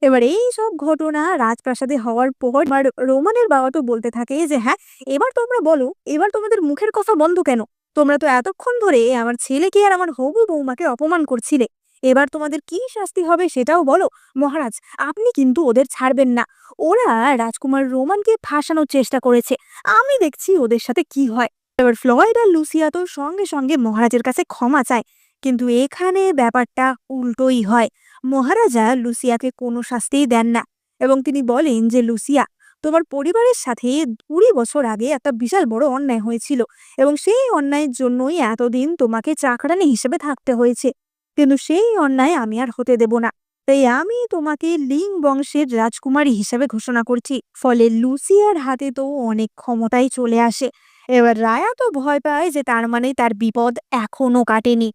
এবার এই সব ঘটনা রাজপ্রাসাদে হওয়ার পর রোমানের বাবা তো বলতে থাকে যে হ্যাঁ, এবার তোমরা বলো, এবার তোমাদের মুখের কথা বন্ধ কেন? তোমরা তো এতক্ষণ ধরে আমার ছেলেকে আর আমার হবু বৌমাকে অপমান করছিলে, এবার তোমাদের কি শাস্তি হবে সেটাও বলো। মহারাজ, আপনি কিন্তু ওদের ছাড়বেন না, ওরা রাজকুমার রোমানকে ফাঁসানোর চেষ্টা করেছে, আমি দেখছি ওদের সাথে কি হয়। এবার ফ্লয়েড আর লুসিয়া তো সঙ্গে সঙ্গে মহারাজের কাছে ক্ষমা চায়, কিন্তু এখানে ব্যাপারটা উল্টোই হয়। মহারাজা লুসিয়াকে কোনো শাস্তিই দেন না এবং তিনি বলেন যে লুসিয়া, তোমার পরিবারের সাথে 20 বছর আগে একটা বিশাল বড় অন্যায় হয়েছিল এবং সেই অন্যায়ের জন্যই এতদিন তোমাকে চাকরানি হিসেবে থাকতে হয়েছে, কিন্তু সেই অন্যায় আমি আর হতে দেব না। তাই আমি তোমাকে লিং বংশের রাজকুমারী হিসেবে ঘোষণা করছি। ফলে লুসিয়ার হাতে তো অনেক ক্ষমতাই চলে আসে। এবার রায়া তো ভয় পায় যে তার মানে তার বিপদ এখনো কাটেনি।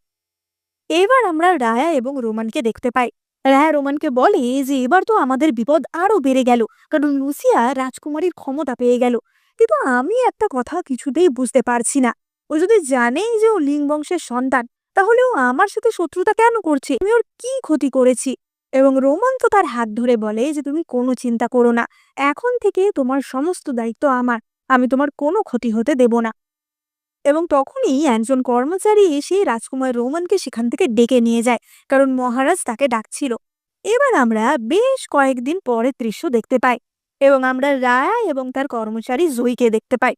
এবার আমরা রায়া এবং রোমানকে দেখতে পাই। রায়া রোমানকে বলে যে এবার তো আমাদের বিপদ আরো বেড়ে গেল, কারণ লুসিয়া রাজকুমারীর ক্ষমতা পেয়ে গেল। কিন্তু আমি একটা কথা কিছুতেই বুঝতে পারছি না, ও যদি জানেই যে ও লিং বংশের সন্তান, তাহলে ও আমার সাথে শত্রুতা কেন করছে? আমি ওর কি ক্ষতি করেছি? এবং রোমান তো তার হাত ধরে বলে যে তুমি কোনো চিন্তা করো না, এখন থেকে তোমার সমস্ত দায়িত্ব আমার, আমি তোমার কোনো ক্ষতি হতে দেব না। এবং তখনই একজন কর্মচারী এসে রাজকুমার রোমানকে সেখান থেকে ডেকে নিয়ে যায়, কারণ মহারাজ তাকে ডাকছিল। এবার আমরা বেশ কয়েকদিন পরের দৃশ্য দেখতে পাই এবং আমরা রায়া এবং তার কর্মচারী জয়ীকে দেখতে পাই।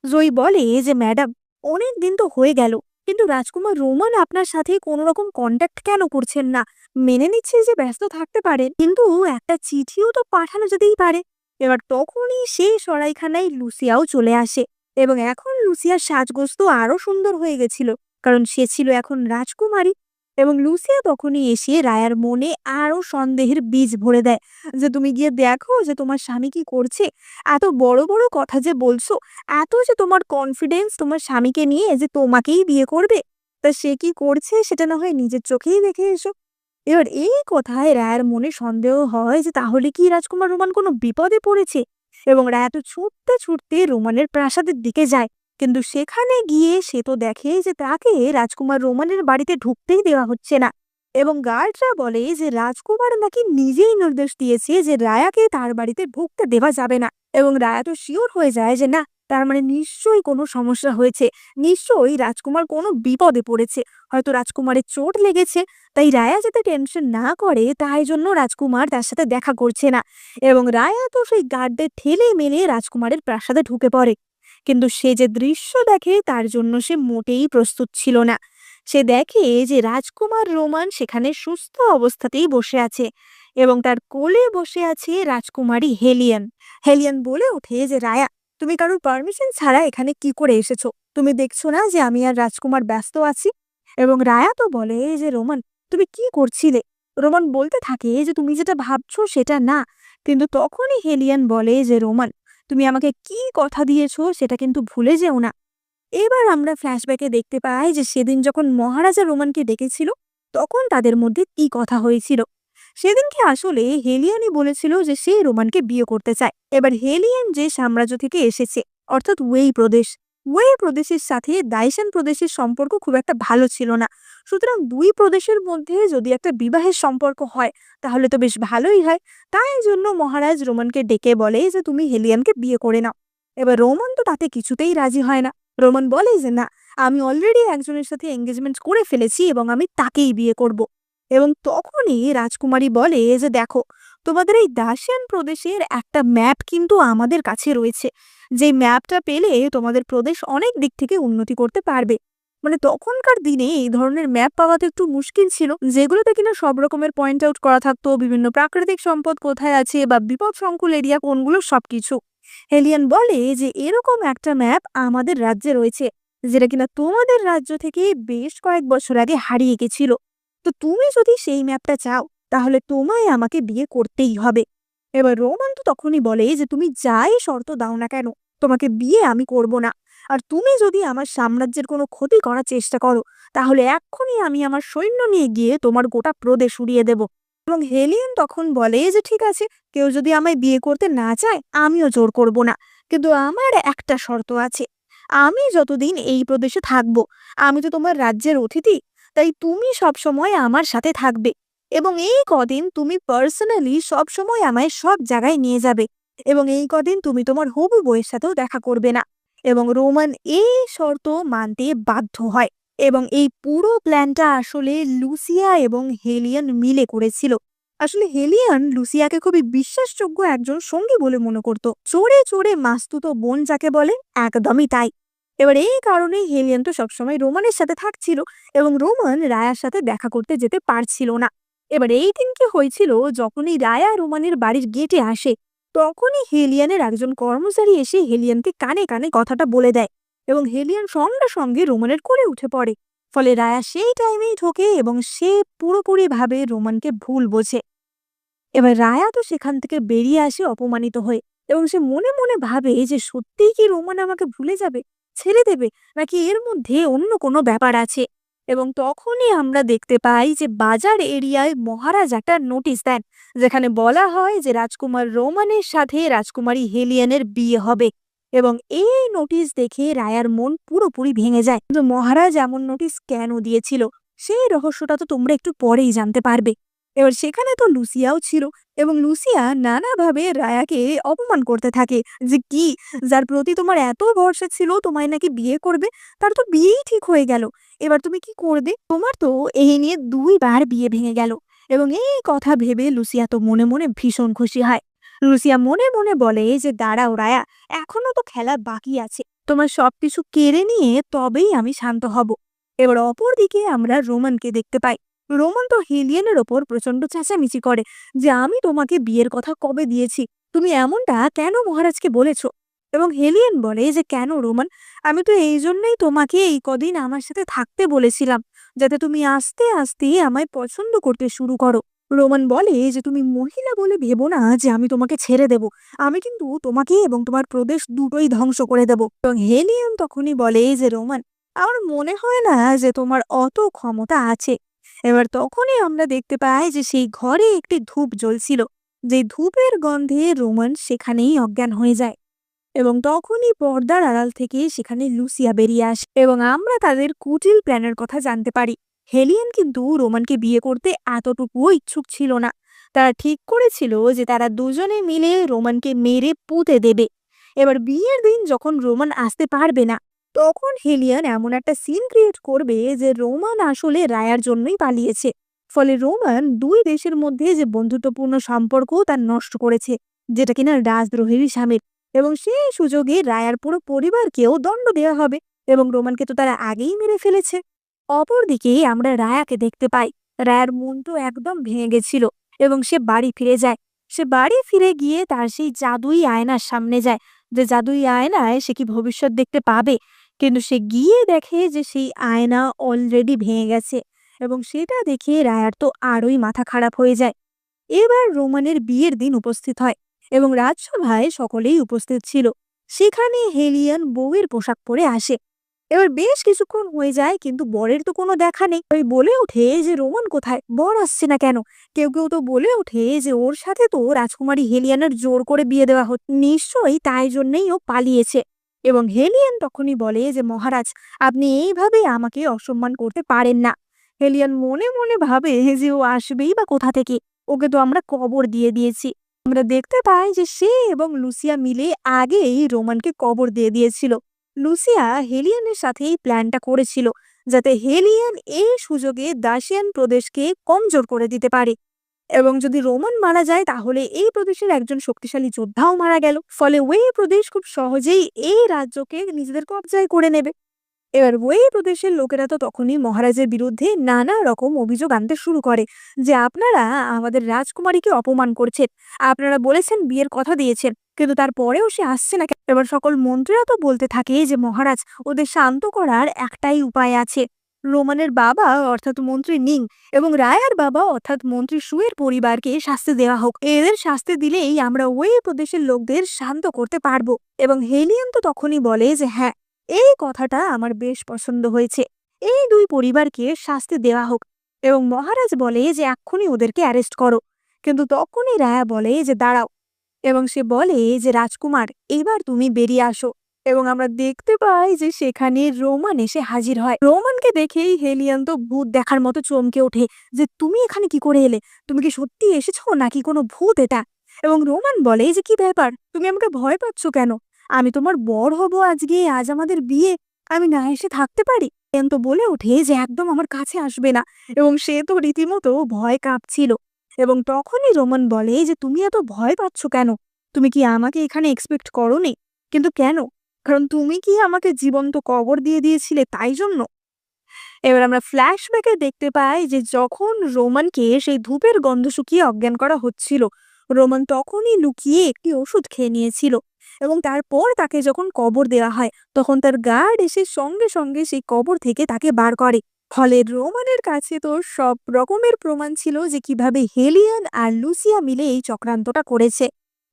জয়ী বলে যে ম্যাডাম, অনেক দিন তো হয়ে গেল, কিন্তু রাজকুমার রোমান আপনার সাথে কোনো রকম কন্ট্যাক্ট কেন করছেন না? মেনে নিচ্ছে যে ব্যস্ত থাকতে পারেন, কিন্তু একটা চিঠিও তো পাঠানো যেতেই পারে। এবার তখনই সেই সরাইখানায় লুসিয়াও চলে আসে এবং এখন লুসিয়ার সাজগোজ তো আরো সুন্দর হয়ে গেছিল, কারণ সে ছিল এখন রাজকুমারী। এবং লুসিয়া তখনই এসে রায়ার মনে আরো সন্দেহের বীজ ভরে দেয় যে তুমি গিয়ে দেখো যে তোমার স্বামী কি করছে, এত বড় বড় কথা যে বলছো, এত যে তোমার কনফিডেন্স তোমার স্বামীকে নিয়ে যে তোমাকেই বিয়ে করবে, তা সে কি করছে সেটা না হয় নিজের চোখেই দেখে এসো। এবার এই কথায় রায়ার মনে সন্দেহ হয় যে তাহলে কি রাজকুমার রোমান কোনো বিপদে পড়েছে। এবং রায়া তো ছুটতে ছুটতে রোমানের প্রাসাদের দিকে যায়, কিন্তু সেখানে গিয়ে সে তো দেখে যে তাকে রাজকুমার রোমানের বাড়িতে ঢুকতেই দেওয়া হচ্ছে না। এবং গার্ডরা বলে যে রাজকুমার নাকি নিজেই নির্দেশ দিয়েছে যে রায়াকে তার বাড়িতে ঢুকতে দেওয়া যাবে না। এবং রায়া তো শিওর হয়ে যায় যে না, তার মানে নিশ্চয়ই কোনো সমস্যা হয়েছে, নিশ্চয়ই রাজকুমার কোনো বিপদে পড়েছে, হয়তো রাজকুমারের চোট লেগেছে। তাই রায়া যাতে টেনশন না করে তাই জন্য রাজকুমার তার সাথে দেখা করছে না। এবং রায়া তো সেই গার্ডদের ঠেলে মেলে রাজকুমারের প্রাসাদে ঢুকে পড়ে। কিন্তু সে যে দৃশ্য দেখে তার জন্য সে মোটেই প্রস্তুত ছিল না। সে দেখে যে রাজকুমার রোমান সেখানে সুস্থ অবস্থাতেই বসে আছে এবং তার কোলে বসে আছে রাজকুমারী হেলিয়ান। হেলিয়ান বলে ওঠে যে রায়া, তুমি কারোর পারমিশন ছাড়া এখানে কি করে এসেছো? তুমি দেখছো না যে আমি আর রাজকুমার ব্যস্ত আছি? এবং রায়া তো বলে যে রোমান, তুমি কি করছিলে? রোমান বলতে থাকে যে তুমি যেটা ভাবছো সেটা না। কিন্তু তখনই হেলিয়ান বলে যে রোমান, তুমি আমাকে কি কথা দিয়েছো সেটা কিন্তু ভুলে যেও না। এবার আমরা ফ্ল্যাশব্যাকে দেখতে পাই যে সেদিন যখন মহারাজা রোমানকে ডেকেছিল, তখন তাদের মধ্যে কি কথা হয়েছিল। সেদিনকে আসলে হেলিয়ানই বলেছিল যে সে রোমানকে বিয়ে করতে চায়। এবার হেলিয়ান যে সাম্রাজ্য থেকে এসেছে, অর্থাৎ ওয়েই প্রদেশ, ওয়ে প্রদেশের সাথে দাইসান প্রদেশের সম্পর্ক খুব একটা ভালো ছিল না। সুতরাং দুই প্রদেশের মধ্যে যদি একটা বিবাহের সম্পর্ক হয় তাহলে তো বেশ ভালোই হয়। তাই জন্য মহারাজ রোমানকে ডেকে বলে যে তুমি হেলিয়ানকে বিয়ে করে নাও। এবার রোমান তো তাতে কিছুতেই রাজি হয় না। রোমান বলে যে না, আমি অলরেডি একজনের সাথে এঙ্গেজমেন্ট করে ফেলেছি এবং আমি তাকেই বিয়ে করব। এবং তখনই রাজকুমারী বলে যে দেখো, তোমাদের এই দাসিয়ান প্রদেশের একটা ম্যাপ কিন্তু আমাদের কাছে রয়েছে, যে ম্যাপটা পেলে তোমাদের প্রদেশ অনেক দিক থেকে উন্নতি করতে পারবে। মানে তখনকার দিনে এই ধরনের ম্যাপ পাওয়া তো একটু মুশকিল ছিল, যেগুলোতে কিনা সব রকমের পয়েন্ট আউট করা থাকতো, বিভিন্ন প্রাকৃতিক সম্পদ কোথায় আছে বা বিপদ সংকুল এরিয়া কোনগুলো সবকিছু। হেলিয়ান বলে যে এরকম একটা ম্যাপ আমাদের রাজ্যে রয়েছে, যেটা কিনা তোমাদের রাজ্য থেকে বেশ কয়েক বছর আগে হারিয়ে গেছিল। তো তুমি যদি সেই ম্যাপটা চাও তাহলে তোমায় আমাকে বিয়ে করতেই হবে। এবার রোমান তো তখনই বলে যে তুমি যাই শর্ত দাও না কেন, তোমাকে বিয়ে আমি করব না। আর তুমি যদি আমার সাম্রাজ্যের কোনো ক্ষতি করার চেষ্টা করো তাহলে এক্ষুনি আমি আমার সৈন্য নিয়ে গিয়ে তোমার গোটা প্রদেশ উড়িয়ে দেব। এবং হেলিয়ান তখন বলে যে ঠিক আছে, কেউ যদি আমায় বিয়ে করতে না চায় আমিও জোর করব না, কিন্তু আমার একটা শর্ত আছে। আমি যতদিন এই প্রদেশে থাকবো, আমি তো তোমার রাজ্যের অতিথি, তাই তুমি সবসময় আমার সাথে থাকবে এবং এই কদিন তুমি পার্সোনালি সবসময় আমায় সব জায়গায় নিয়ে যাবে এবং এই কদিন তুমি তোমার হবু বউয়ের সাথেও দেখা করবে না। এবং রোমান এই শর্ত মানতে বাধ্য হয়। এবং এই পুরো প্ল্যানটা আসলে লুসিয়া এবং হেলিয়ান মিলে করেছিল। আসলে হেলিয়ান লুসিয়াকে খুবই বিশ্বাসযোগ্য একজন সঙ্গী বলে মনে করত, চোরে চোরে মাস্তুতো বোন যাকে বলে, একদমই তাই। এবার এই কারণে হেলিয়ান তো সবসময় রোমানের সাথে থাকছিল এবং রোমান রায়ার সাথে দেখা করতে যেতে পারছিল না। এবার এই দিন কি হয়েছিল, যখনই রায়া রোমানের বাড়ির গেটে আসে তখনই হেলিয়ানের একজন কর্মচারী এসে হেলিয়ানকে কানে কানে কথাটা বলে দেয় এবং হেলিয়ান সঙ্গে সঙ্গে রোমানের কোলে উঠে পড়ে। ফলে রায়া সেই টাইমেই ঢোকে এবং সে পুরোপুরি ভাবে রোমানকে ভুল বোঝে। এবার রায়া তো সেখান থেকে বেরিয়ে আসে অপমানিত হয়ে, এবং সে মনে মনে ভাবে যে সত্যিই কি রোমান আমাকে ভুলে যাবে, ছেড়ে দেবে, নাকি এর মধ্যে অন্য কোনো ব্যাপার আছে। এবং তখনই আমরা দেখতে পাই যে বাজার এরিয়ায় মহারাজ একটা নোটিশ দেন, যেখানে বলা হয় যে রাজকুমার রোমানের সাথে রাজকুমারী হেলিয়ানের বিয়ে হবে। এবং এই নোটিশ দেখে রায়ার মন পুরোপুরি ভেঙে যায়। কিন্তু মহারাজ এমন নোটিশ কেন দিয়েছিল সেই রহস্যটা তো তোমরা একটু পরেই জানতে পারবে। এবার সেখানে তো লুসিয়াও ছিল, এবং লুসিয়া নানাভাবে রায়াকে অপমান করতে থাকে যে কি, যার প্রতি তোমার এত ভরসা ছিল তোমায় নাকি বিয়ে করবে, তার তো বিয়েই ঠিক হয়ে গেল, এবার তুমি কি করবে? তোমার তো এই নিয়ে 2বার বিয়ে ভেঙে গেল। এবং এই কথা ভেবে লুসিয়া তো মনে মনে ভীষণ খুশি হয়। লুসিয়া মনে মনে বলে যে দাঁড়াও রায়া, এখনো তো খেলা বাকি আছে, তোমার সবকিছু কেড়ে নিয়ে তবেই আমি শান্ত হব। এবার অপরদিকে আমরা রোমানকে দেখতে পাই। রোমান তো হেলিয়ানের ওপর প্রচন্ড চেঁচামেচি করে যে আমি তোমাকে বিয়ের কথা কবে দিয়েছি, তুমি এমনটা কেন মহারাজকে বলেছো? এবং হেলিয়ান বলে যে কেন রোমান, আমি তো এই জন্যই তোমাকে এই কদিন আমার সাথে থাকতে বলেছিলাম, যাতে তুমি আস্তে আস্তে আমায় পছন্দ করতে শুরু করো। রোমান বলে যে তুমি মহিলা বলে ভেবো না যে আমি তোমাকে ছেড়ে দেব, আমি কিন্তু তোমাকে এবং তোমার প্রদেশ দুটোই ধ্বংস করে দেব। এবং হেলিয়ান তখনই বলে যে রোমান, আমার মনে হয় না যে তোমার অত ক্ষমতা আছে। এবার তখনই আমরা দেখতে পাই যে সেই ঘরে একটি ধূপ জ্বলছিল, যে ধূপের গন্ধে রোমান সেখানেই অজ্ঞান হয়ে যায়। এবং তখনই পর্দার আড়াল থেকে সেখানে লুসিয়া বেরিয়ে আসে, এবং আমরা তাদের কুটিল প্ল্যানের কথা জানতে পারি। হেলিয়ান কিন্তু রোমানকে বিয়ে করতে এতটুকুও ইচ্ছুক ছিল না। তারা ঠিক করেছিল যে তারা দুজনে মিলে রোমানকে মেরে পুঁতে দেবে। এবার বিয়ের দিন যখন রোমান আসতে পারবে না, তখন হেলিয়ান এমন একটা সিন ক্রিয়েট করবে যে রোমান আসলে রায়ার জন্যই পালিয়েছে। ফলে রোমান 2 দেশের মধ্যে যে বন্ধুত্বপূর্ণ সম্পর্ক তা নষ্ট করেছে, যেটা কিনা রাজদ্রোহেরই সামিল। এবং সেই সুযোগে রায়ার পুরো পরিবারকেও দণ্ড দেওয়া হবে, এবং রোমানকে তো তারা আগেই মেরে ফেলেছে। অপরদিকে আমরা রায়াকে দেখতে পাই। রায়ার মন তো একদম ভেঙে গেছিল, এবং সে বাড়ি ফিরে যায়। সে বাড়ি ফিরে গিয়ে তার সেই জাদুই আয়নার সামনে যায়, যে জাদুই আয়নায় সে কি ভবিষ্যৎ দেখতে পাবে। কিন্তু সে গিয়ে দেখে যে সেই আয়না অলরেডি ভেঙে গেছে, এবং সেটা দেখে রায়ার তো আরোই মাথা খারাপ হয়ে যায়। এবার রোমানের বিয়ের দিন উপস্থিত হয়, এবং রাজসভায় সকলেই উপস্থিত ছিল। সেখানে হেলিয়ান বউয়ের পোশাক পরে আসে। এবার বেশ কিছুক্ষণ হয়ে যায়, কিন্তু বরের তো কোনো দেখা নেই। ওই বলে ওঠে যে রোমান কোথায়, বর আসছে না কেন? কেউ কেউ তো বলে ওঠে যে ওর সাথে তো রাজকুমারী হেলিয়ানের জোর করে বিয়ে দেওয়া হচ্ছে, নিশ্চয়ই তাই জন্যই ও পালিয়েছে। এবং হেলিয়ান তখনই বলে যে মহারাজ, আপনি এইভাবে আমাকে অসম্মান করতে পারেন না। হেলিয়ান মনে মনে ভাবে যে ও আসবেই বা কোথা থেকে, ওকে তো আমরা কবর দিয়ে দিয়েছি। আমরা দেখতে পাই যে সে এবং লুসিয়া মিলে আগেই রোমানকে কবর দিয়ে দিয়েছিল। লুসিয়া হেলিয়ানের সাথে এই প্ল্যানটা করেছিল, যাতে হেলিয়ান এই সুযোগে দাসিয়ান প্রদেশকে কমজোর করে দিতে পারে। এবং যদি রোমান মারা যায়, তাহলে এই প্রদেশের একজন শক্তিশালী যোদ্ধাও মারা গেল। ফলে ওয়ে প্রদেশ খুব সহজেই এই রাজ্যকে নিজেদের কবজায় করে নেবে। এবার ওই প্রদেশের লোকেরা তো তখনই মহারাজের বিরুদ্ধে নানা রকম অভিযোগ আনতে শুরু করে, যে আপনারা আমাদের রাজকুমারীকে অপমান করছেন, আপনারা বলেছেন বিয়ের কথা দিয়েছেন, কিন্তু তারপরেও সে আসছে না কেন? এবার সকল মন্ত্রীরা তো বলতে থাকে যে মহারাজ, ওদের শান্ত করার একটাই উপায় আছে। রোমানের বাবা অর্থাৎ মন্ত্রী নিং এবং রায়ার বাবা অর্থাৎ মন্ত্রী সুয়ের পরিবারকে শাস্তি দেওয়া হোক। এদের শাস্তি দিলেই আমরা ওই প্রদেশের লোকদের শান্ত করতে পারবো। এবং হেলিয়ান তো তখনই বলে যে হ্যাঁ, এই কথাটা আমার বেশ পছন্দ হয়েছে, এই 2 পরিবারকে শাস্তি দেওয়া হোক। এবং মহারাজ বলে যে এক্ষুনি ওদেরকে অ্যারেস্ট করো। কিন্তু তখনই রায়া বলে যে দাঁড়াও, এবং সে বলে যে রাজকুমার, এবার তুমি বেরিয়ে আসো। এবং আমরা দেখতে পাই যে সেখানে রোমান এসে হাজির হয়। রোমানকে দেখেই হেলিয়ান তো ভূত দেখার মতো চমকে ওঠে, যে তুমি এখানে কি করে এলে? তুমি কি সত্যি এসেছো নাকি কোনো ভূত এটা? এবং রোমান বলে যে কি ব্যাপার, তুমি আমাকে ভয় পাচ্ছ কেন? আমি তোমার বর হব আজকে, আজ আমাদের বিয়ে, আমি না এসে থাকতে পারি? হেলিয়ান তো বলে ওঠে যে একদম আমার কাছে আসবে না, এবং সে তো রীতিমতো ভয় কাঁপছিল। এবং তখনই রোমান বলে যে তুমি এত ভয় পাচ্ছ কেন? তুমি কি আমাকে এখানে এক্সপেক্ট করোনি? কিন্তু কেন? কারণ তুমি কি আমাকে জীবন্ত কবর দিয়ে দিয়েছিলে তাই জন্য? এবার আমরা ফ্ল্যাশব্যাকে দেখতে পাই যে যখন রোমানকে সেই ধূপের গন্ধ শুকিয়ে অজ্ঞান করা হচ্ছিল, রোমান তখনই লুকিয়ে একটি ওষুধ খেয়ে নিয়েছিল। এবং তারপর তাকে যখন কবর দেওয়া হয়, তখন তার গার্ড এসে সঙ্গে সঙ্গে সেই কবর থেকে তাকে বার করে। ফলে রোমানের কাছে তো সব রকমের প্রমাণ ছিল যে কিভাবে হেলিয়ান আর লুসিয়া মিলে এই চক্রান্তটা করেছে।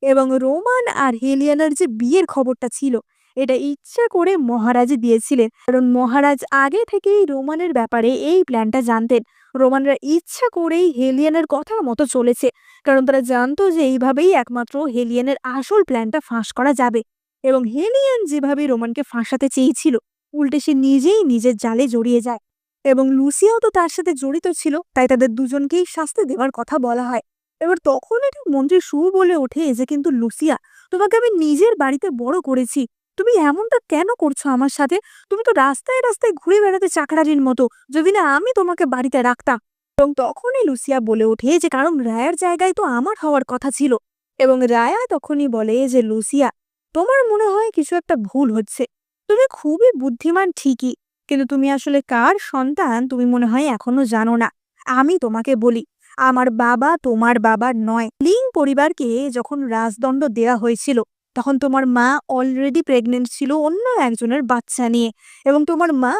এবং রোমান আর হেলিয়ানের যে বিয়ের খবরটা ছিল, এটা ইচ্ছা করে মহারাজ দিয়েছিলেন, কারণ মহারাজ আগে থেকেই রোমানের ব্যাপারে এই প্ল্যানটা জানতেন। রোমানরা ইচ্ছা করেই হেলিয়ানের কথা মতো চলেছে, কারণ তারা জানতো যে এইভাবেই একমাত্র হেলিয়ানের আসল প্ল্যানটা ফাঁস করা যাবে। এবং হেলিয়ান যেভাবে রোমানকে ফাঁসাতে চেয়েছিল, উল্টে সে নিজেই নিজের জালে জড়িয়ে যায়। এবং লুসিয়াও তো তার সাথে জড়িত ছিল, তাই তাদের দুজনকেই শাস্তি দেওয়ার কথা বলা হয়। এবার তখন এটা মন্ত্রী সু বলে ওঠে যে, কিন্তু লুসিয়া, তোমাকে আমি নিজের বাড়িতে বড় করেছি, তুমি এমনটা কেন করছো আমার সাথে? তুমি তো রাস্তায় রাস্তায় ঘুরে বেড়াতে চাকরানির মতো, যদি না আমি তোমাকে বাড়িতে রাখতাম। এবং তখনই লুসিয়া বলে ওঠে যে, কারণ রায়ার জায়গায় তো আমার হওয়ার কথা ছিল। এবং রায়া তখনই বলে যে, লুসিয়া, তোমার মনে হয় কিছু একটা ভুল হচ্ছে। তুমি খুবই বুদ্ধিমান ঠিকই, কিন্তু তুমি আসলে কার সন্তান তুমি মনে হয় এখনো জানো না। আমি তোমাকে বলি, আমার বাবা তোমার বাবা নয়। লিং পরিবারকে যখন রাজদণ্ড দেওয়া হয়েছিল, তখন তোমার মা অলরেডি প্রেগনেন্ট ছিল অন্য একজনের বাচ্চা নিয়ে। এবং তোমার মা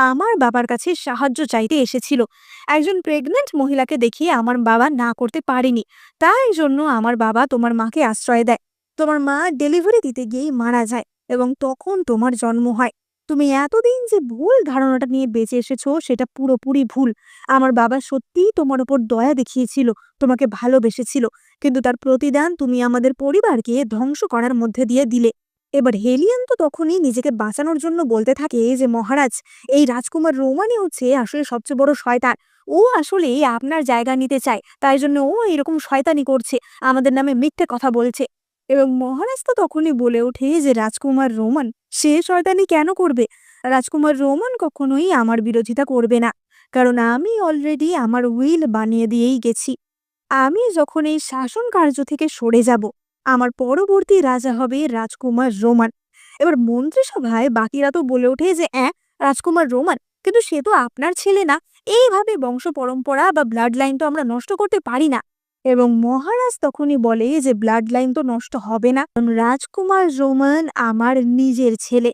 আমার বাবার কাছে সাহায্য চাইতে এসেছিল। একজন প্রেগনেন্ট মহিলাকে দেখিয়ে আমার বাবা না করতে পারেনি, তাই জন্য আমার বাবা তোমার মাকে আশ্রয় দেয়। তোমার মা ডেলিভারি দিতে গিয়েই মারা যায়, এবং তখন তোমার জন্ম হয়। তুমি এতদিন যে ভুল ধারণাটা নিয়ে বেঁচে এসেছো, সেটা পুরোপুরি ভুল। আমার বাবা সত্যিই তোমার উপর দয়া দেখিয়েছিল, তোমাকে ভালোবেসেছিল, কিন্তু তার প্রতিদান তুমি আমাদের পরিবারকে ধ্বংস করার মধ্যে দিয়ে দিলে। এবার হেলিয়ান তো তখনই নিজেকে বাঁচানোর জন্য বলতে থাকে যে, মহারাজ, এই রাজকুমার রোমানই হচ্ছে আসলে সবচেয়ে বড় শয়তান। ও আসলে আপনার জায়গা নিতে চায়, তাই জন্য ও এরকম শয়তানি করছে, আমাদের নামে মিথ্যে কথা বলছে। এবং মহারাজ তো তখনই বলে ওঠে যে, রাজকুমার রোমান সে শয়তানি কেন করবে? রাজকুমার রোমান কখনোই আমার বিরোধিতা করবে না, কারণ আমি অলরেডি আমার উইল বানিয়ে দিয়েই গেছি। আমি যখন এই শাসন কার্য থেকে সরে যাব, আমার পরবর্তী রাজা হবে রাজকুমার রোমান। এবার মন্ত্রিসভায় বাকিরা তো বলে ওঠে যে, রাজকুমার রোমান, কিন্তু সে তো আপনার ছেলে না, এইভাবে বংশ পরম্পরা বা ব্লাড লাইন তো আমরা নষ্ট করতে পারি না। এবং মহারাজ তখনই বলে যে, ব্লাড লাইন তো নষ্ট হবে না, কারণ রাজকুমার রোমান আমার নিজের ছেলে।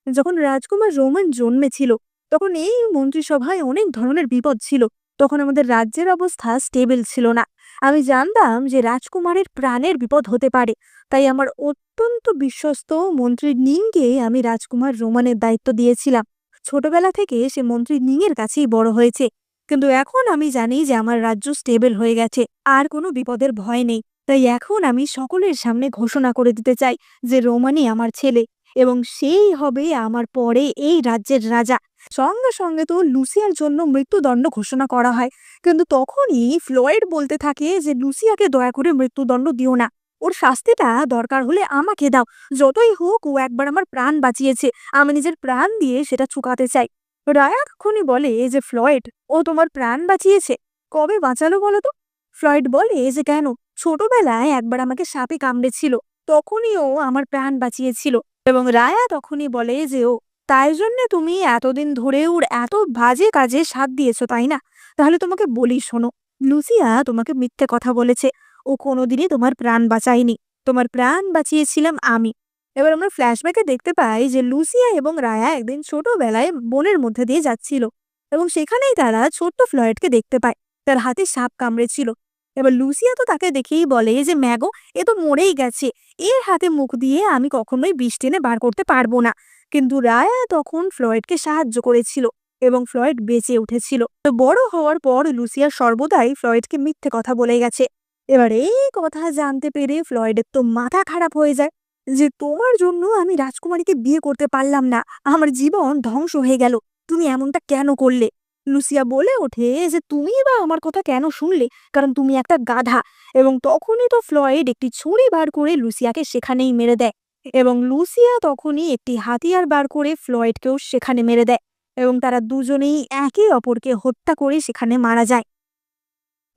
যখন রাজকুমার রোমান জন্মেছিল, তখন এই মন্ত্রিসভায় অনেক ধরনের বিপদ ছিল। তখন আমাদের রাজ্যের অবস্থা স্টেবল ছিল না। আমি জানতাম যে রাজকুমারের প্রাণের বিপদ হতে পারে, তাই আমার অত্যন্ত বিশ্বস্ত মন্ত্রী নিংকে আমি রাজকুমার রোমানের দায়িত্ব দিয়েছিলাম। ছোটবেলা থেকে সে মন্ত্রী নিংয়ের কাছেই বড় হয়েছে, কিন্তু এখন আমি জানি যে আমার রাজ্য স্টেবল হয়ে গেছে, আর কোনো বিপদের ভয় নেই। তাই এখন আমি সকলের সামনে ঘোষণা করে দিতে চাই যে রোমানই আমার ছেলে, এবং সেই হবে আমার পরে এই রাজ্যের রাজা। সঙ্গে সঙ্গে তো লুসিয়ার জন্য মৃত্যুদণ্ড ঘোষণা করা হয়, কিন্তু তখনই ফ্লয়েড বলতে থাকে যে, লুসিয়াকে দয়া করে মৃত্যুদণ্ড দিও না, ওর শাস্তিটা দরকার হলে আমাকে দাও। যতই হোক, ও একবার আমার প্রাণ বাঁচিয়েছে, আমি নিজের প্রাণ দিয়ে সেটা চুকাতে চাই। রায়া তখনই বলে যে, ফ্লয়েড, ও তোমার প্রাণ বাঁচিয়েছে? কবে বাঁচালো বলো তো? ফ্লয়েড বলে যে, কেন, ছোটবেলায় একবার আমাকে সাপে কামড়েছিল, তখনই ও আমার প্রাণ বাঁচিয়েছিল। এবং রায়া তখনই বলে যে, ও, তাই জন্যে তুমি এতদিন ধরে ওর এত বাজে কাজে সাথ দিয়েছো, তাই না? তাহলে তোমাকে বলি, শোনো, লুসিয়া তোমাকে মিথ্যে কথা বলেছে। ও কোনোদিনই তোমার প্রাণ বাঁচায়নি, তোমার প্রাণ বাঁচিয়েছিলাম আমি। এবার আমরা ফ্ল্যাশব্যাকে দেখতে পাই যে লুসিয়া এবং রায়া একদিন ছোটবেলায় বনের মধ্যে দিয়ে যাচ্ছিল, এবং সেখানেই তারা ছোট্ট ফ্লয়েডকে দেখতে পায়, তার হাতে সাপ কামড়েছিল। এবার লুসিয়া তো তাকে দেখেই বলে যে, ম্যাগো, এ তো মরেই গেছে, এর হাতে মুখ দিয়ে আমি কখনোই বিষ টেনে বার করতে পারবো না। কিন্তু রায়া তখন ফ্লয়েডকে সাহায্য করেছিল, এবং ফ্লয়েড বেঁচে উঠেছিল। তো বড় হওয়ার পর লুসিয়া সর্বদাই ফ্লয়েডকে মিথ্যে কথা বলে গেছে। এবার এই কথা জানতে পেরে ফ্লয়েডের তো মাথা খারাপ হয়ে যায় যে, তোমার জন্য আমি রাজকুমারীকে বিয়ে করতে পারলাম না, আমার জীবন ধ্বংস হয়ে গেল, তুমি এমনটা কেন করলে? লুসিয়া বলে ওঠে যে, তুমি বা আমার কথা কেন শুনলে, কারণ তুমি একটা গাধা। এবং তখনই তো ফ্লয়েড একটি ছুরি বার করে লুসিয়াকে সেখানেই মেরে দেয়, এবং লুসিয়া তখনই একটি হাতিয়ার বার করে ফ্লয়েডকেও সেখানে মেরে দেয়, এবং তারা দুজনেই একে অপরকে হত্যা করে সেখানে মারা যায়।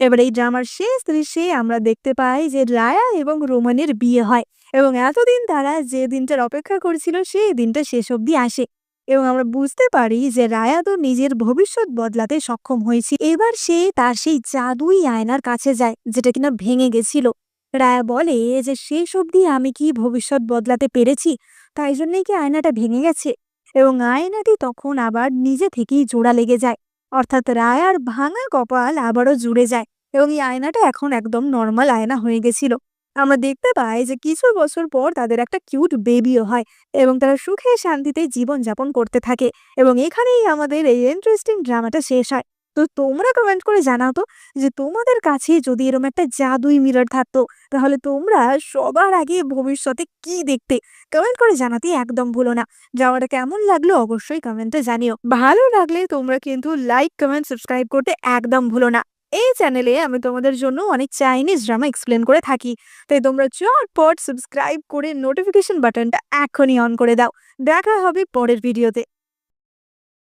এবার এই ড্রামার শেষ দৃশ্যে আমরা দেখতে পাই যে রায়া এবং রোমানের বিয়ে হয়, এবং এতদিন তারা যে দিনটার অপেক্ষা করছিল সেই দিনটা শেষ অবধি আসে, এবং আমরা বুঝতে পারি যে রায়া তো নিজের ভবিষ্যৎ বদলাতে সক্ষম হয়েছে। এবার সে তার সেই জাদুই আয়নার কাছে যায়, যেটা কিনা ভেঙে গেছিল। রায়া বলে যে, শেষ অবধি আমি কি ভবিষ্যৎ বদলাতে পেরেছি, তাই জন্যই কি আয়নাটা ভেঙে গেছে? এবং আয়নাটি তখন আবার নিজে থেকেই জোড়া লেগে যায়, অর্থাৎ রায়ার ভাঙা কপাল আবারও জুড়ে যায় এবং এই আয়নাটা এখন একদম নর্মাল আয়না হয়ে গেছিল। আমরা দেখতে পাই যে কিছু বছর পর তাদের একটা কিউট বেবিও হয় এবং তারা সুখে শান্তিতে জীবনযাপন করতে থাকে এবং এখানেই আমাদের এই ইন্টারেস্টিং ড্রামাটা শেষ হয়। তো তোমরা কমেন্ট করে জানাও তো যে তোমাদের কাছে যদি এরকম একটা জাদুই মিরর থাকতো তাহলে তোমরা সবার আগে ভবিষ্যতে কি দেখতে? কমেন্ট করে জানাতে একদম ভুলো না। যাওয়াটা কেমন লাগলো অবশ্যই কমেন্টে জানিও। ভালো লাগলে তোমরা কিন্তু লাইক, কমেন্ট, সাবস্ক্রাইব করতে একদম ভুলো না। এই চ্যানেলে আমি তোমাদের জন্য অনেক চাইনিজ ড্রামা এক্সপ্লেন করে থাকি, তাই তোমরা চটপট সাবস্ক্রাইব করে নোটিফিকেশন বাটনটা এখনই অন করে দাও। দেখা হবে পরের ভিডিওতে।